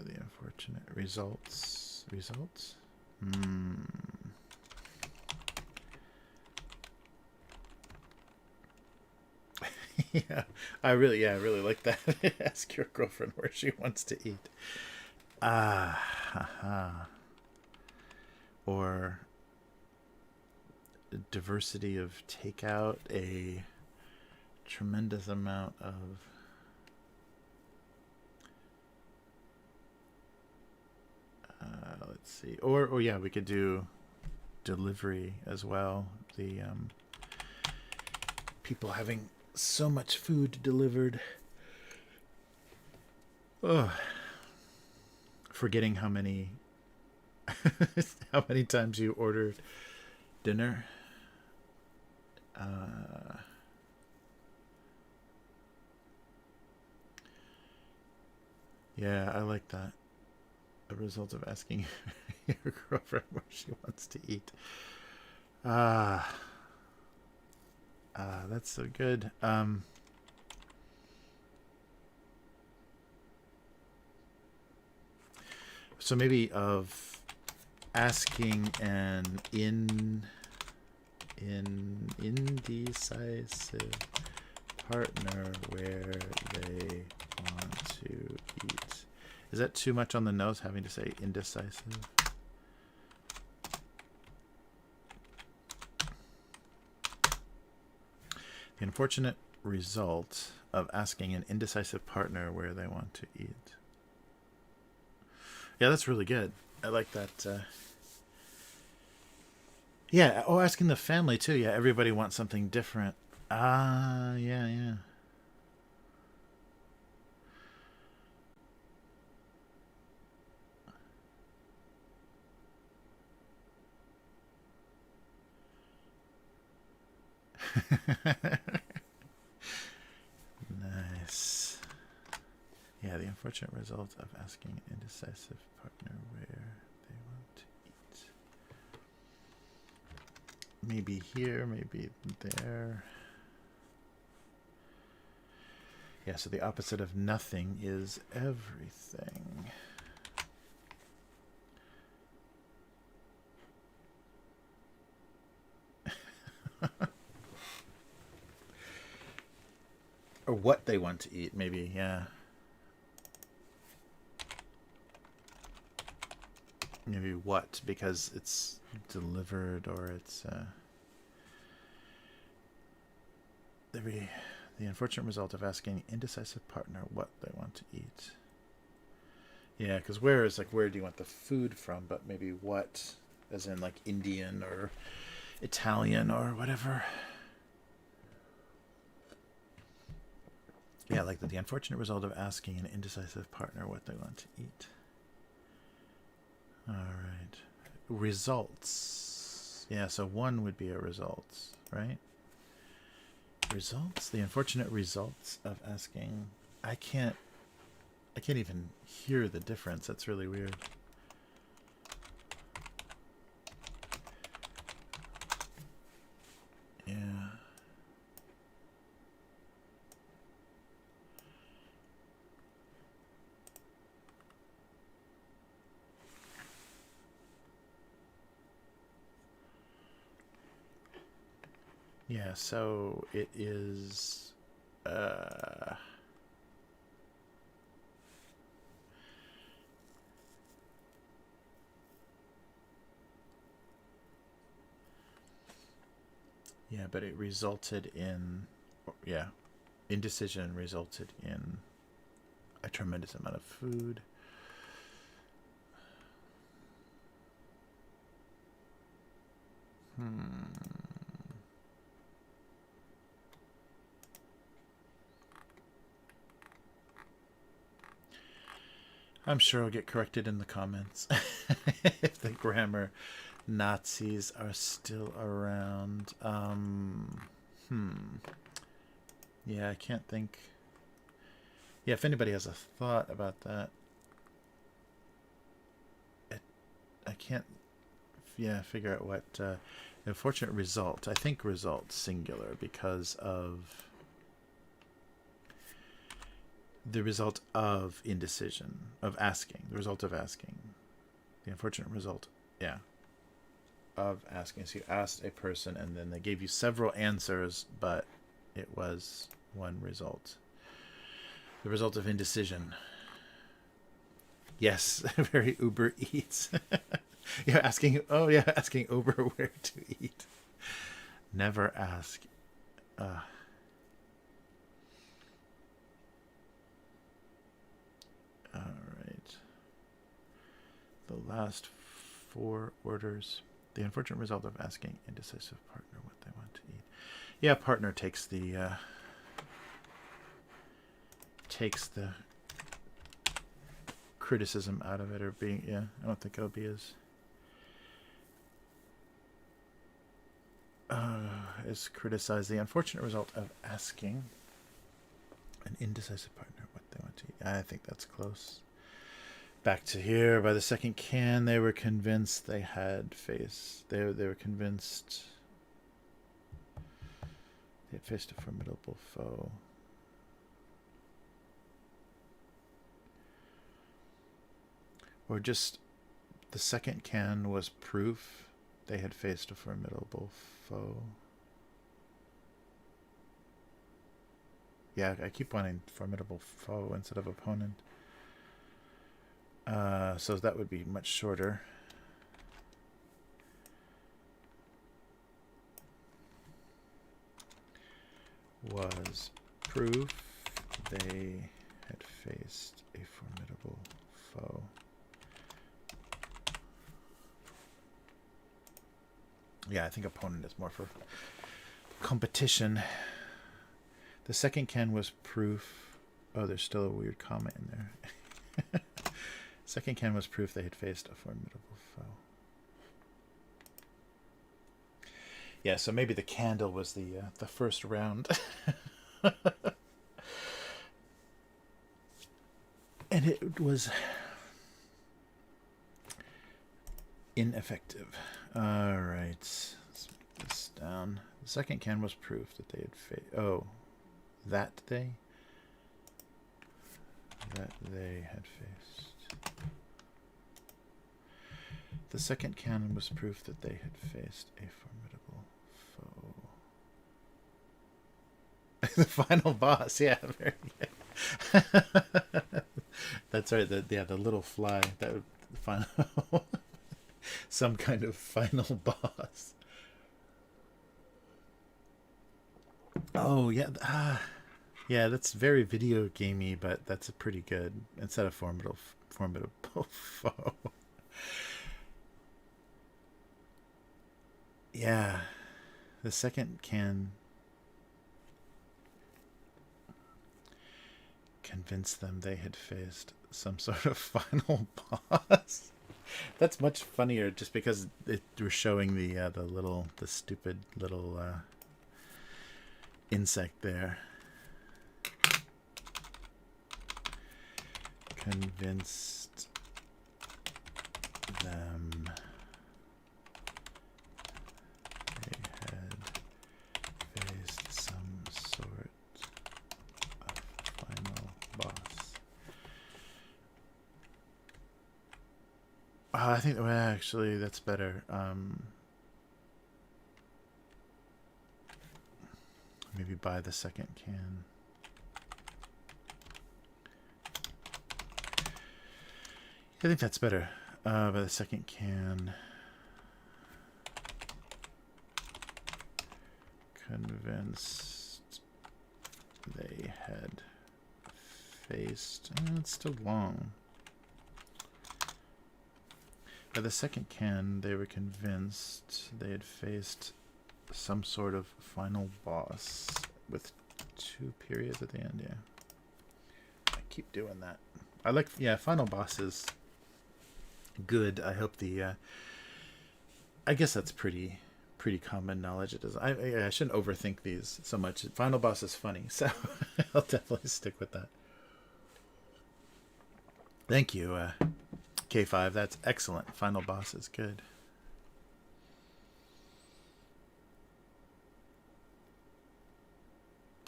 The unfortunate results. The unfortunate results. Yeah, I really like that. Ask your girlfriend where she wants to eat. Or diversity of takeout, a tremendous amount of let's see. Or yeah, we could do delivery as well. The people having so much food delivered. Oh, forgetting how many times you ordered dinner. Yeah, I like that. A result of asking your girlfriend where she wants to eat. That's so good. So maybe of asking an indecisive partner where they want to eat. Is that too much on the nose, having to say indecisive? The unfortunate result of asking an indecisive partner where they want to eat. Yeah, that's really good. I like that. Yeah, asking the family too. Yeah, everybody wants something different. Yeah. Nice. Yeah, the unfortunate result of asking an indecisive partner where they want to eat. Maybe here, maybe there. Yeah, so the opposite of nothing is everything. Or what they want to eat, maybe, yeah. Maybe what, because it's delivered, or it's the unfortunate result of asking indecisive partner what they want to eat. Yeah, because where is like, where do you want the food from? But maybe what, as in like Indian or Italian or whatever. Yeah, like the unfortunate result of asking an indecisive partner what they want to eat. All right. Results. Yeah, so one would be a results, right? Results. The unfortunate results of asking. I can't even hear the difference. That's really weird. Yeah. Yeah, so it is yeah, but it resulted in, yeah, indecision resulted in a tremendous amount of food. I'm sure I'll get corrected in the comments if the grammar Nazis are still around. Yeah, I can't think. Yeah, if anybody has a thought about that, I can't. Yeah, figure out what unfortunate result. I think result singular because of the result of indecision, of asking, the result of asking, the unfortunate result. Yeah. Of asking. So you asked a person and then they gave you several answers, but it was one result. The result of indecision. Yes, very Uber Eats. Yeah, asking. Oh yeah, asking Uber where to eat. Never ask. All right. The last 4 orders. The unfortunate result of asking indecisive partner what they want to eat. Yeah, partner takes the criticism out of it, or being, yeah, I don't think it'll be as criticized. The unfortunate result of asking an indecisive partner what they want to eat. I think that's close. Back to here. By the second can, they were convinced they had faced. They were convinced they had faced a formidable foe. Or just the second can was proof they had faced a formidable foe. Yeah, I keep wanting formidable foe instead of opponent. So that would be much shorter. Was proof they had faced a formidable foe. Yeah, I think opponent is more for competition. The second can was proof. Oh, there's still a weird comma in there. Second can was proof they had faced a formidable foe. Yeah, so maybe the candle was the first round. And it was ineffective. All right, let's put this down. The second can was proof that they had faced. Oh, that they had faced. The second cannon was proof that they had faced a formidable foe. The final boss, yeah, very good. That's right. The little fly. That would final. Some kind of final boss. Oh yeah. Yeah, that's very video gamey, but that's a pretty good instead of formidable foe. Yeah, the second can convince them they had faced some sort of final boss. That's much funnier, just because we're showing the stupid little insect there. Convinced them they had faced some sort of final boss. I think, well, actually, that's better. Maybe buy the second can. I think that's better. By the second can. Convinced they had faced. It's still long. By the second can, they were convinced they had faced some sort of final boss with 2 periods at the end. Yeah, I keep doing that. I like, yeah, final bosses. Good. I hope the. I guess that's pretty common knowledge. It is. I shouldn't overthink these so much. Final boss is funny, so I'll definitely stick with that. Thank you, K5. That's excellent. Final boss is good.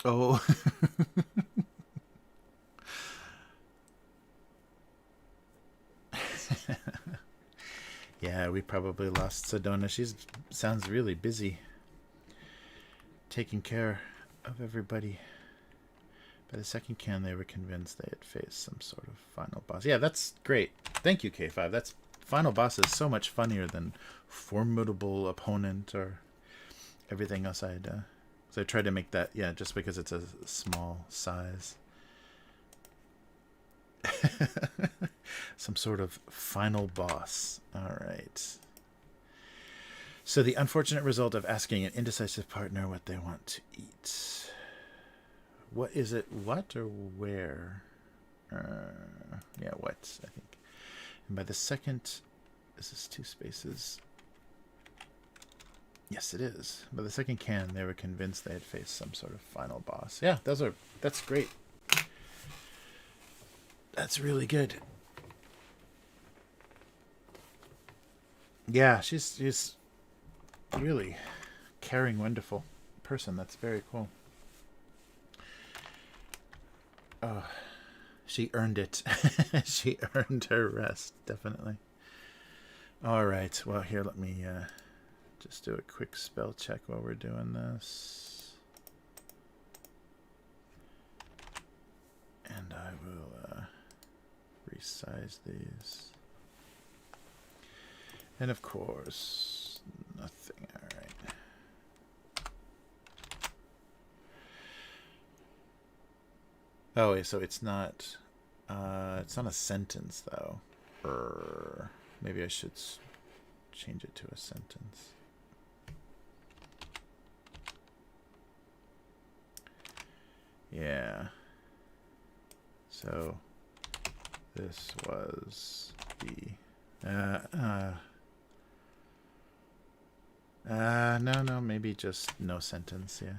Oh. Yeah, we probably lost Sedona. She sounds really busy taking care of everybody. By the second can, they were convinced they had faced some sort of final boss. Yeah, that's great. Thank you, K5. That's final boss is so much funnier than formidable opponent or everything else I'd. So I tried to make that, yeah, just because it's a small size. Some sort of final boss. All right. So the unfortunate result of asking an indecisive partner what they want to eat. What is it? What or where? Yeah, what, I think. And by the second, is this 2 spaces? Yes, it is. By the second can, they were convinced they had faced some sort of final boss. Yeah, that's great. That's really good. Yeah, she's really caring, wonderful person. That's very cool. Oh, she earned it. She earned her rest, definitely. All right. Well, here, let me just do a quick spell check while we're doing this. And I will resize these. And of course, nothing. All right. Oh, wait, so it's not a sentence, though. Maybe I should change it to a sentence. Yeah. So this was the no, maybe just no sentence. Yeah.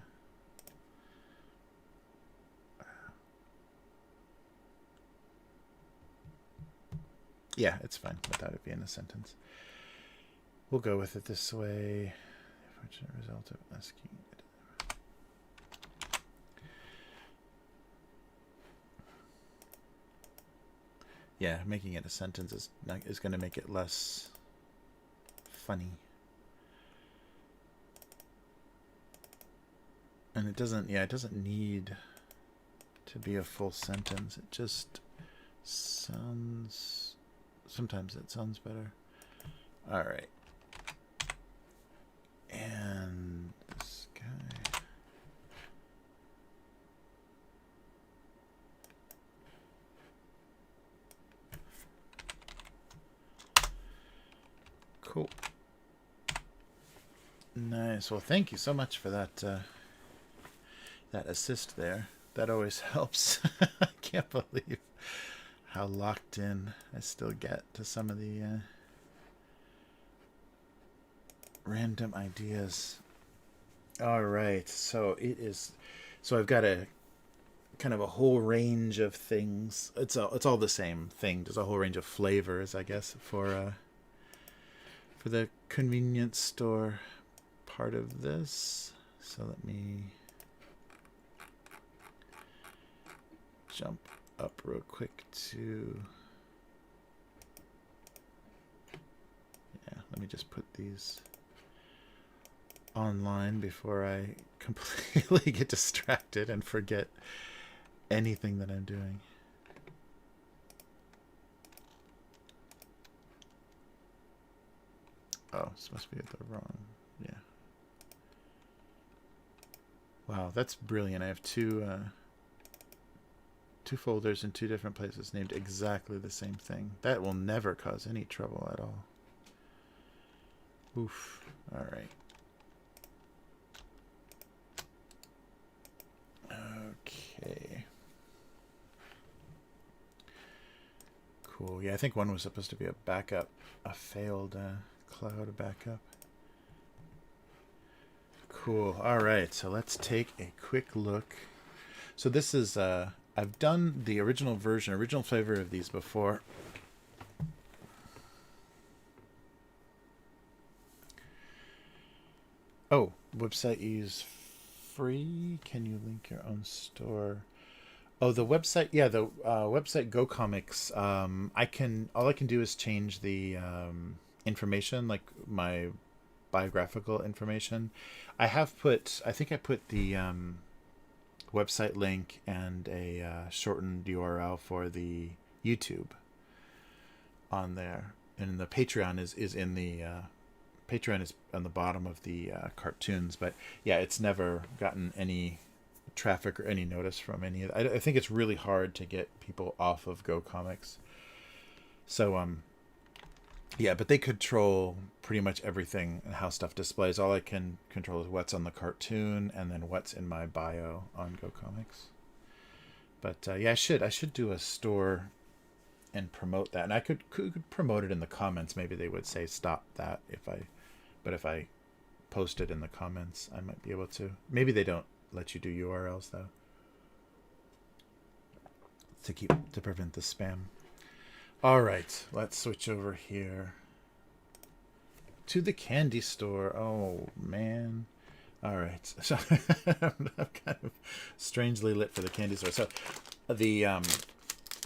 Yeah, it's fine without it being a sentence. We'll go with it this way. Unfortunate result of asking. Yeah, making it a sentence is going to make it less funny. And it doesn't need to be a full sentence. It just sounds, sometimes it sounds better. All right. And this guy. nice. Well, thank you so much for that that assist there. That always helps. I can't believe how locked in I still get to some of the random ideas. All right, so it is. So I've got a kind of a whole range of things. It's all the same thing. There's a whole range of flavors, I guess, for the convenience store part of this. So let me jump up real quick to, yeah, let me just put these online before I completely get distracted and forget anything that I'm doing. Oh, this must be the wrong, yeah. Wow, that's brilliant. I have two folders in two different places named exactly the same thing. That will never cause any trouble at all. Oof. All right. Okay. Cool. Yeah, I think one was supposed to be a backup, a failed cloud backup. Cool. All right. So let's take a quick look. So this is I've done the original version, original flavor of these before. Oh, website you use free? Can you link your own store? Oh, the website, yeah, the website Go Comics. All I can do is change the information, like my biographical information. I think I put the website link and a shortened URL for the YouTube on there, and the Patreon is in the Patreon is on the bottom of the cartoons. But yeah, it's never gotten any traffic or any notice from any of I think it's really hard to get people off of Go Comics. So yeah, but they control pretty much everything and how stuff displays. All I can control is what's on the cartoon and then what's in my bio on Go Comics. But yeah, I should do a store and promote that, and I could promote it in the comments. Maybe they would say stop that but if I post it in the comments, I might be able to. Maybe they don't let you do URLs though, to prevent the spam. All right, let's switch over here to the candy store. Oh man. All right, so I'm kind of strangely lit for the candy store. So the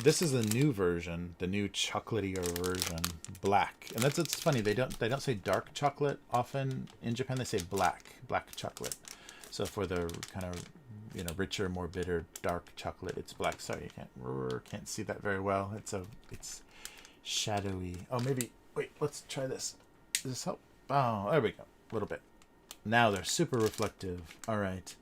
this is the new version, the new chocolatier version, black. And it's funny, they don't say dark chocolate often in Japan. They say black chocolate. So for the kind of, you know, richer, more bitter, dark chocolate, it's black. Sorry, you can't see that very well. It's shadowy. Oh, maybe wait. Let's try this. Does this help? Oh, there we go. A little bit. Now they're super reflective. All right.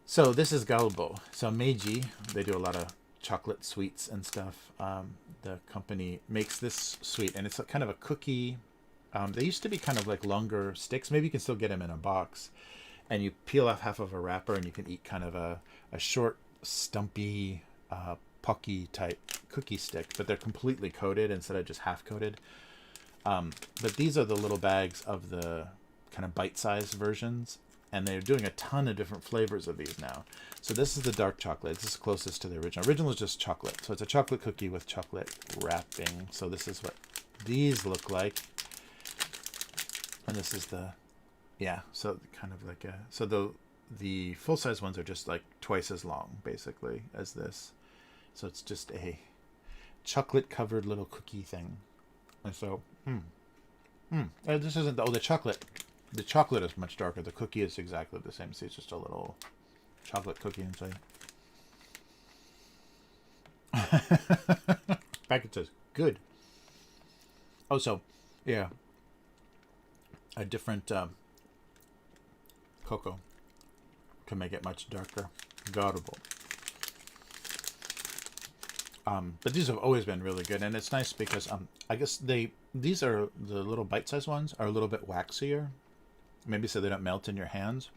So this is Galbo. So Meiji, they do a lot of chocolate sweets and stuff. The company makes this sweet, and it's kind of a cookie. They used to be kind of like longer sticks. Maybe you can still get them in a box. And you peel off half of a wrapper, and you can eat kind of a short, stumpy, pucky type cookie stick. But they're completely coated instead of just half coated. But these are the little bags of the kind of bite-sized versions. And they're doing a ton of different flavors of these now. So this is the dark chocolate. This is closest to the original. Original is just chocolate. So it's a chocolate cookie with chocolate wrapping. So this is what these look like. And this is the... Yeah, so kind of like so the full-size ones are just like twice as long, basically, as this. So it's just a chocolate-covered little cookie thing. And so, this isn't, the chocolate. The chocolate is much darker. The cookie is exactly the same. See, it's just a little chocolate cookie inside. Package says, good. Oh, so, yeah. A different... cocoa can make it much darker. Gaudible. But these have always been really good, and it's nice because I guess these are the little bite-sized ones are a little bit waxier, maybe so they don't melt in your hands.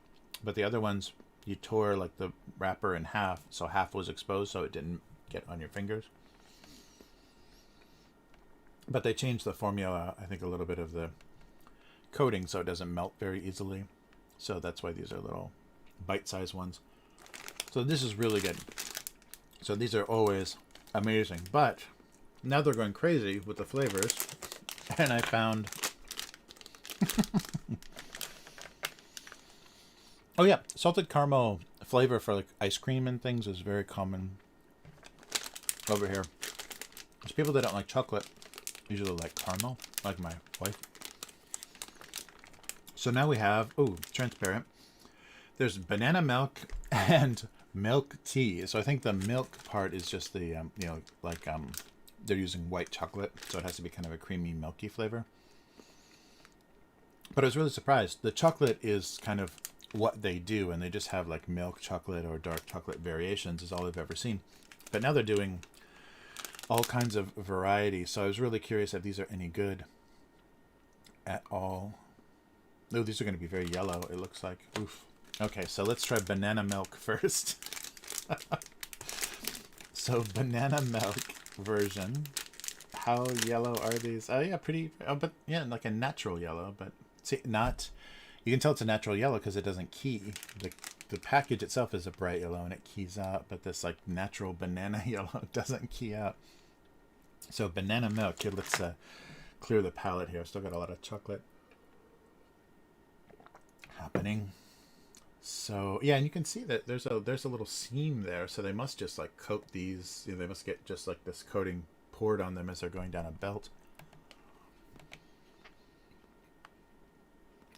But the other ones, you tore like the wrapper in half, so half was exposed, so it didn't get on your fingers. But they changed the formula, I think, a little bit of the coating, so it doesn't melt very easily. So that's why these are little bite-sized ones. So this is really good. So these are always amazing. But now they're going crazy with the flavors. And I found... oh yeah, salted caramel flavor for like ice cream and things is very common over here. There's people that don't like chocolate, usually like caramel, like my wife. So now we have, oh, transparent. There's banana milk and milk tea. So I think the milk part is just the, you know, like they're using white chocolate, so it has to be kind of a creamy, milky flavor. But I was really surprised. The chocolate is kind of what they do, and they just have like milk chocolate or dark chocolate variations is all I've ever seen. But now they're doing all kinds of variety, so I was really curious if these are any good at all. Oh, these are going to be very yellow, it looks like. Oof. Okay, so let's try banana milk first. So banana milk version. How yellow are these? Oh yeah, pretty, oh, but yeah, like a natural yellow, but see, not, you can tell it's a natural yellow because it doesn't key. The package itself is a bright yellow and it keys out, but this like natural banana yellow doesn't key out. So banana milk, here, let's clear the palette here. Still got a lot of chocolate happening. So yeah, and you can see that there's a little seam there, so they must just like coat these, you know, they must get just like this coating poured on them as they're going down a belt.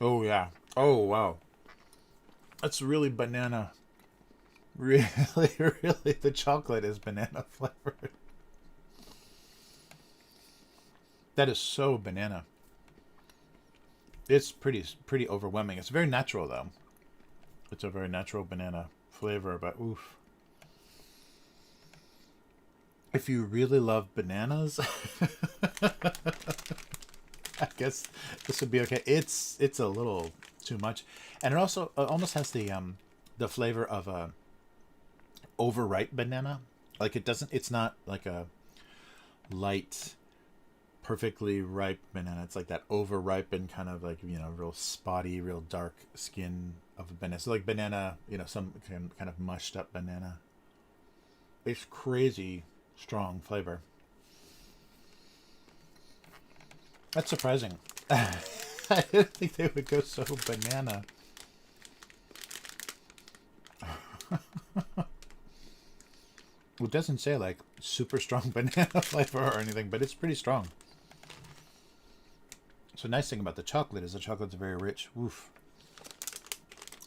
Oh yeah. Oh wow. That's really banana. Really, really, the chocolate is banana flavored. That is so banana. It's pretty overwhelming. It's very natural though. It's a very natural banana flavor, but oof. If you really love bananas, I guess this would be okay. It's a little too much, and it also almost has the flavor of a overripe banana. Like it doesn't. It's not like a light, perfectly ripe banana. It's like that overripened kind of like, you know, real spotty, real dark skin of a banana. So like banana, you know, some kind of mushed up banana. It's crazy strong flavor. That's surprising. I didn't think they would go so banana. It doesn't say like super strong banana flavor or anything, but it's pretty strong. So nice thing about the chocolate is the chocolate's very rich. Oof.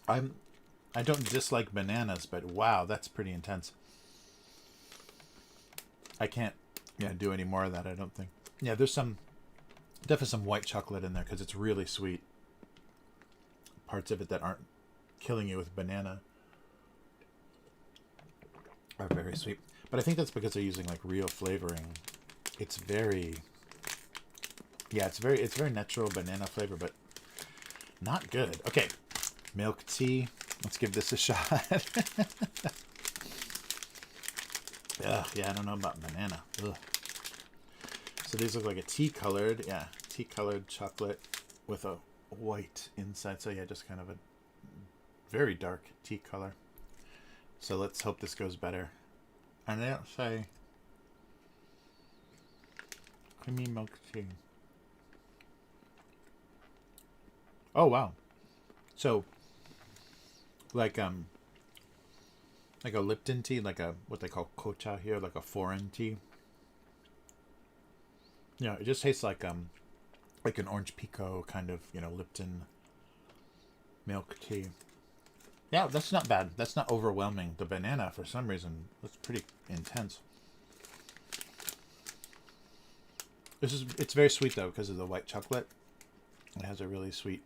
I don't dislike bananas, but wow, that's pretty intense. I can't do any more of that, I don't think. Yeah, there's definitely some white chocolate in there because it's really sweet. Parts of it that aren't killing you with banana are very sweet. But I think that's because they're using like real flavoring. It's very, yeah, it's very natural banana flavor, but not good. Okay, milk tea. Let's give this a shot. Ugh, yeah, I don't know about banana. Ugh. So these look like a tea-colored, yeah, tea-colored chocolate with a white inside. So yeah, just kind of a very dark tea color. So let's hope this goes better. And they don't say creamy milk tea. Oh wow. So like a Lipton tea, like a what they call kocha here, like a foreign tea. Yeah, it just tastes like an orange pico kind of, you know, Lipton milk tea. Yeah, that's not bad. That's not overwhelming. The banana, for some reason, looks pretty intense. It's very sweet though because of the white chocolate. It has a really sweet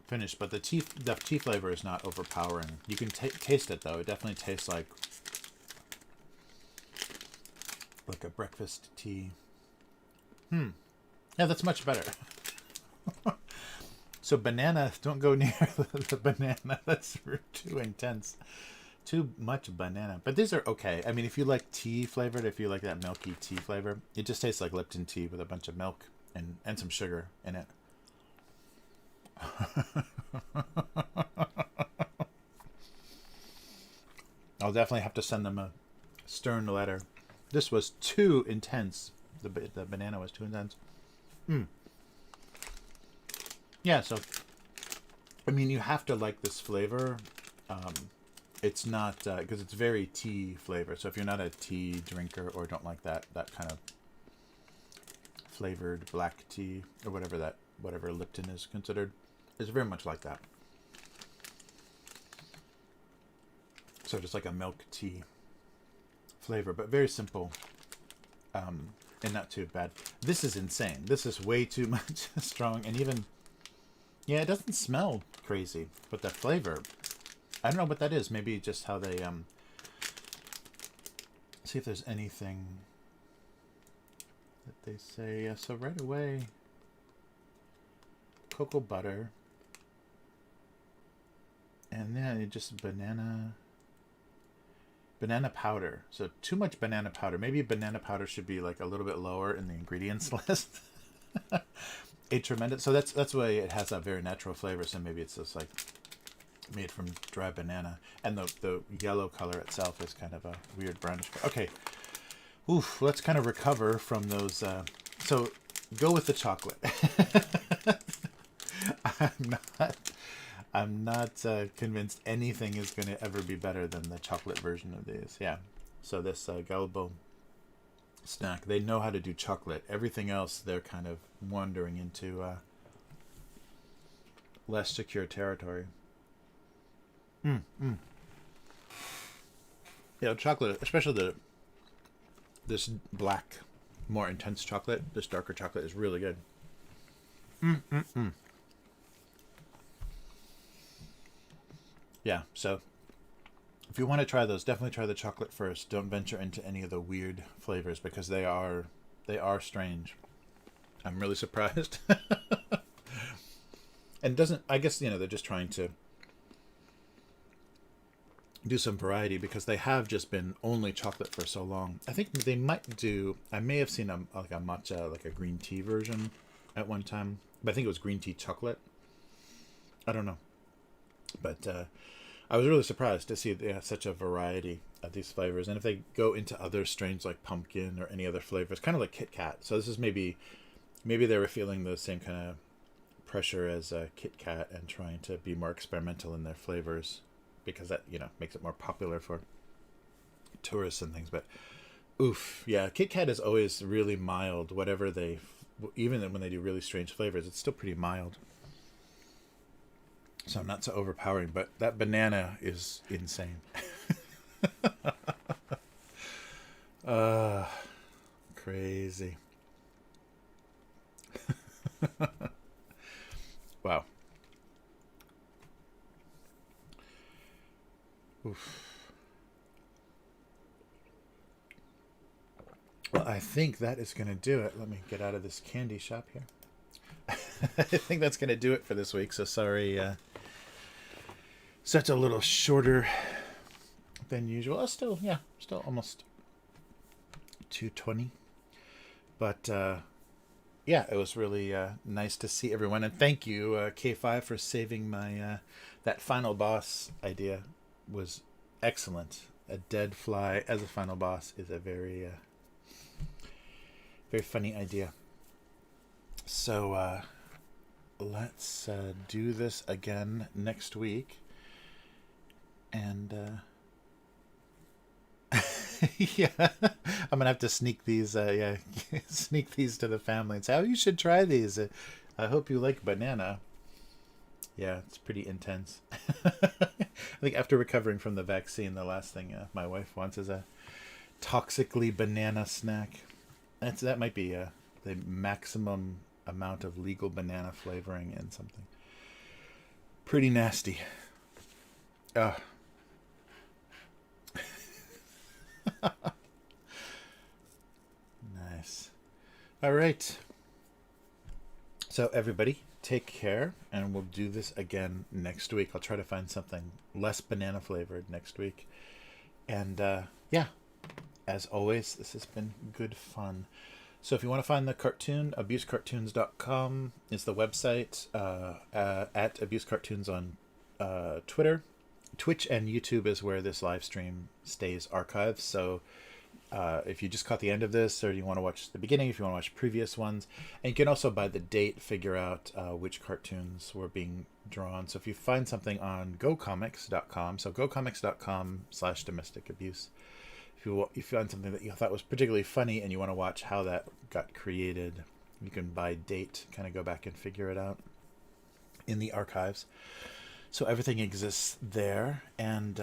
finish, but the tea flavor is not overpowering. You can taste it though. It definitely tastes like a breakfast tea. Yeah, that's much better. So banana, don't go near the banana. That's too intense. Too much banana. But these are okay. I mean, if you like tea flavored, if you like that milky tea flavor, it just tastes like Lipton tea with a bunch of milk and some sugar in it. I'll definitely have to send them a stern letter. This was too intense. The banana was too intense. Yeah, so, I mean, you have to like this flavor. It's not, because it's very tea flavor. So if you're not a tea drinker or don't like that kind of flavored black tea or whatever Lipton is considered, it's very much like that. So just like a milk tea flavor, but very simple, and not too bad. This is insane. This is way too much strong, and even, yeah, it doesn't smell crazy, but the flavor, I don't know what that is. Maybe just how they, see if there's anything that they say. Yeah, so right away, cocoa butter, and then just banana powder. So too much banana powder. Maybe banana powder should be like a little bit lower in the ingredients list. A tremendous. So that's why it has that very natural flavor. So maybe it's just like made from dry banana, and the yellow color itself is kind of a weird brownish. Okay. Oof. Let's kind of recover from those. So go with the chocolate. I'm not convinced anything is going to ever be better than the chocolate version of these. Yeah. So this Galbo snack, they know how to do chocolate. Everything else, they're kind of wandering into less secure territory. Yeah, chocolate, especially this black, more intense chocolate, this darker chocolate is really good. Yeah, so if you want to try those, definitely try the chocolate first. Don't venture into any of the weird flavors because they are strange. I'm really surprised. And I guess, they're just trying to do some variety because they have just been only chocolate for so long. I think they might do, I may have seen a matcha, like a green tea version at one time, but I think it was green tea chocolate. I don't know. But I was really surprised to see they have such a variety of these flavors. And if they go into other strains like pumpkin or any other flavors, kind of like Kit Kat. So this is maybe they were feeling the same kind of pressure as Kit Kat and trying to be more experimental in their flavors because that, makes it more popular for tourists and things. But oof, yeah, Kit Kat is always really mild. Whatever even when they do really strange flavors, it's still pretty mild. So not so overpowering, but that banana is insane. Crazy. Wow. Oof. Well, I think that is going to do it. Let me get out of this candy shop here. I think that's going to do it for this week. So sorry, such a little shorter than usual. Still almost 2:20. But yeah, it was really nice to see everyone, and thank you, K5, for saving my that final boss idea. Was excellent. A dead fly as a final boss is a very very funny idea. So let's do this again next week. And yeah, I'm gonna have to sneak these sneak these to the family and say, oh, you should try these. I hope you like banana. Yeah, it's pretty intense. I think after recovering from the vaccine, the last thing my wife wants is a toxically banana snack. That might be the maximum amount of legal banana flavoring in something. Pretty nasty. Nice. All right. So everybody, take care, and we'll do this again next week. I'll try to find something less banana flavored next week. And yeah, as always, this has been good fun. So if you want to find the cartoon, abusecartoons.com is the website. At abusecartoons on Twitter. Twitch and YouTube is where this live stream stays archived. So if you just caught the end of this, or you want to watch the beginning, if you want to watch previous ones, and you can also by the date figure out which cartoons were being drawn. So if you find something on gocomics.com, so gocomics.com/domestic abuse, if you find something that you thought was particularly funny and you want to watch how that got created, you can by date kind of go back and figure it out in the archives. So everything exists there, and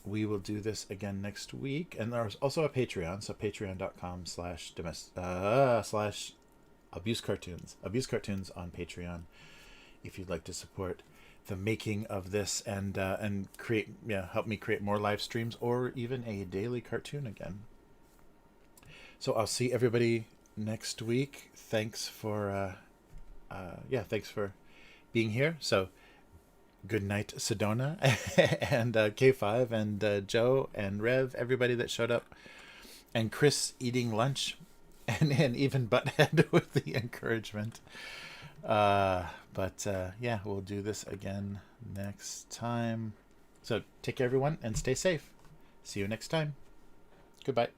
we will do this again next week. And there's also a Patreon, so patreon.com/abusecartoons. Abuse Cartoons on Patreon, if you'd like to support the making of this and create, help me create more live streams or even a daily cartoon again. So I'll see everybody next week. Thanks for being here. So good night, Sedona, and K5, and Joe, and Rev, everybody that showed up, and Chris eating lunch, and even Butthead with the encouragement. But we'll do this again next time. So take care, everyone, and stay safe. See you next time. Goodbye.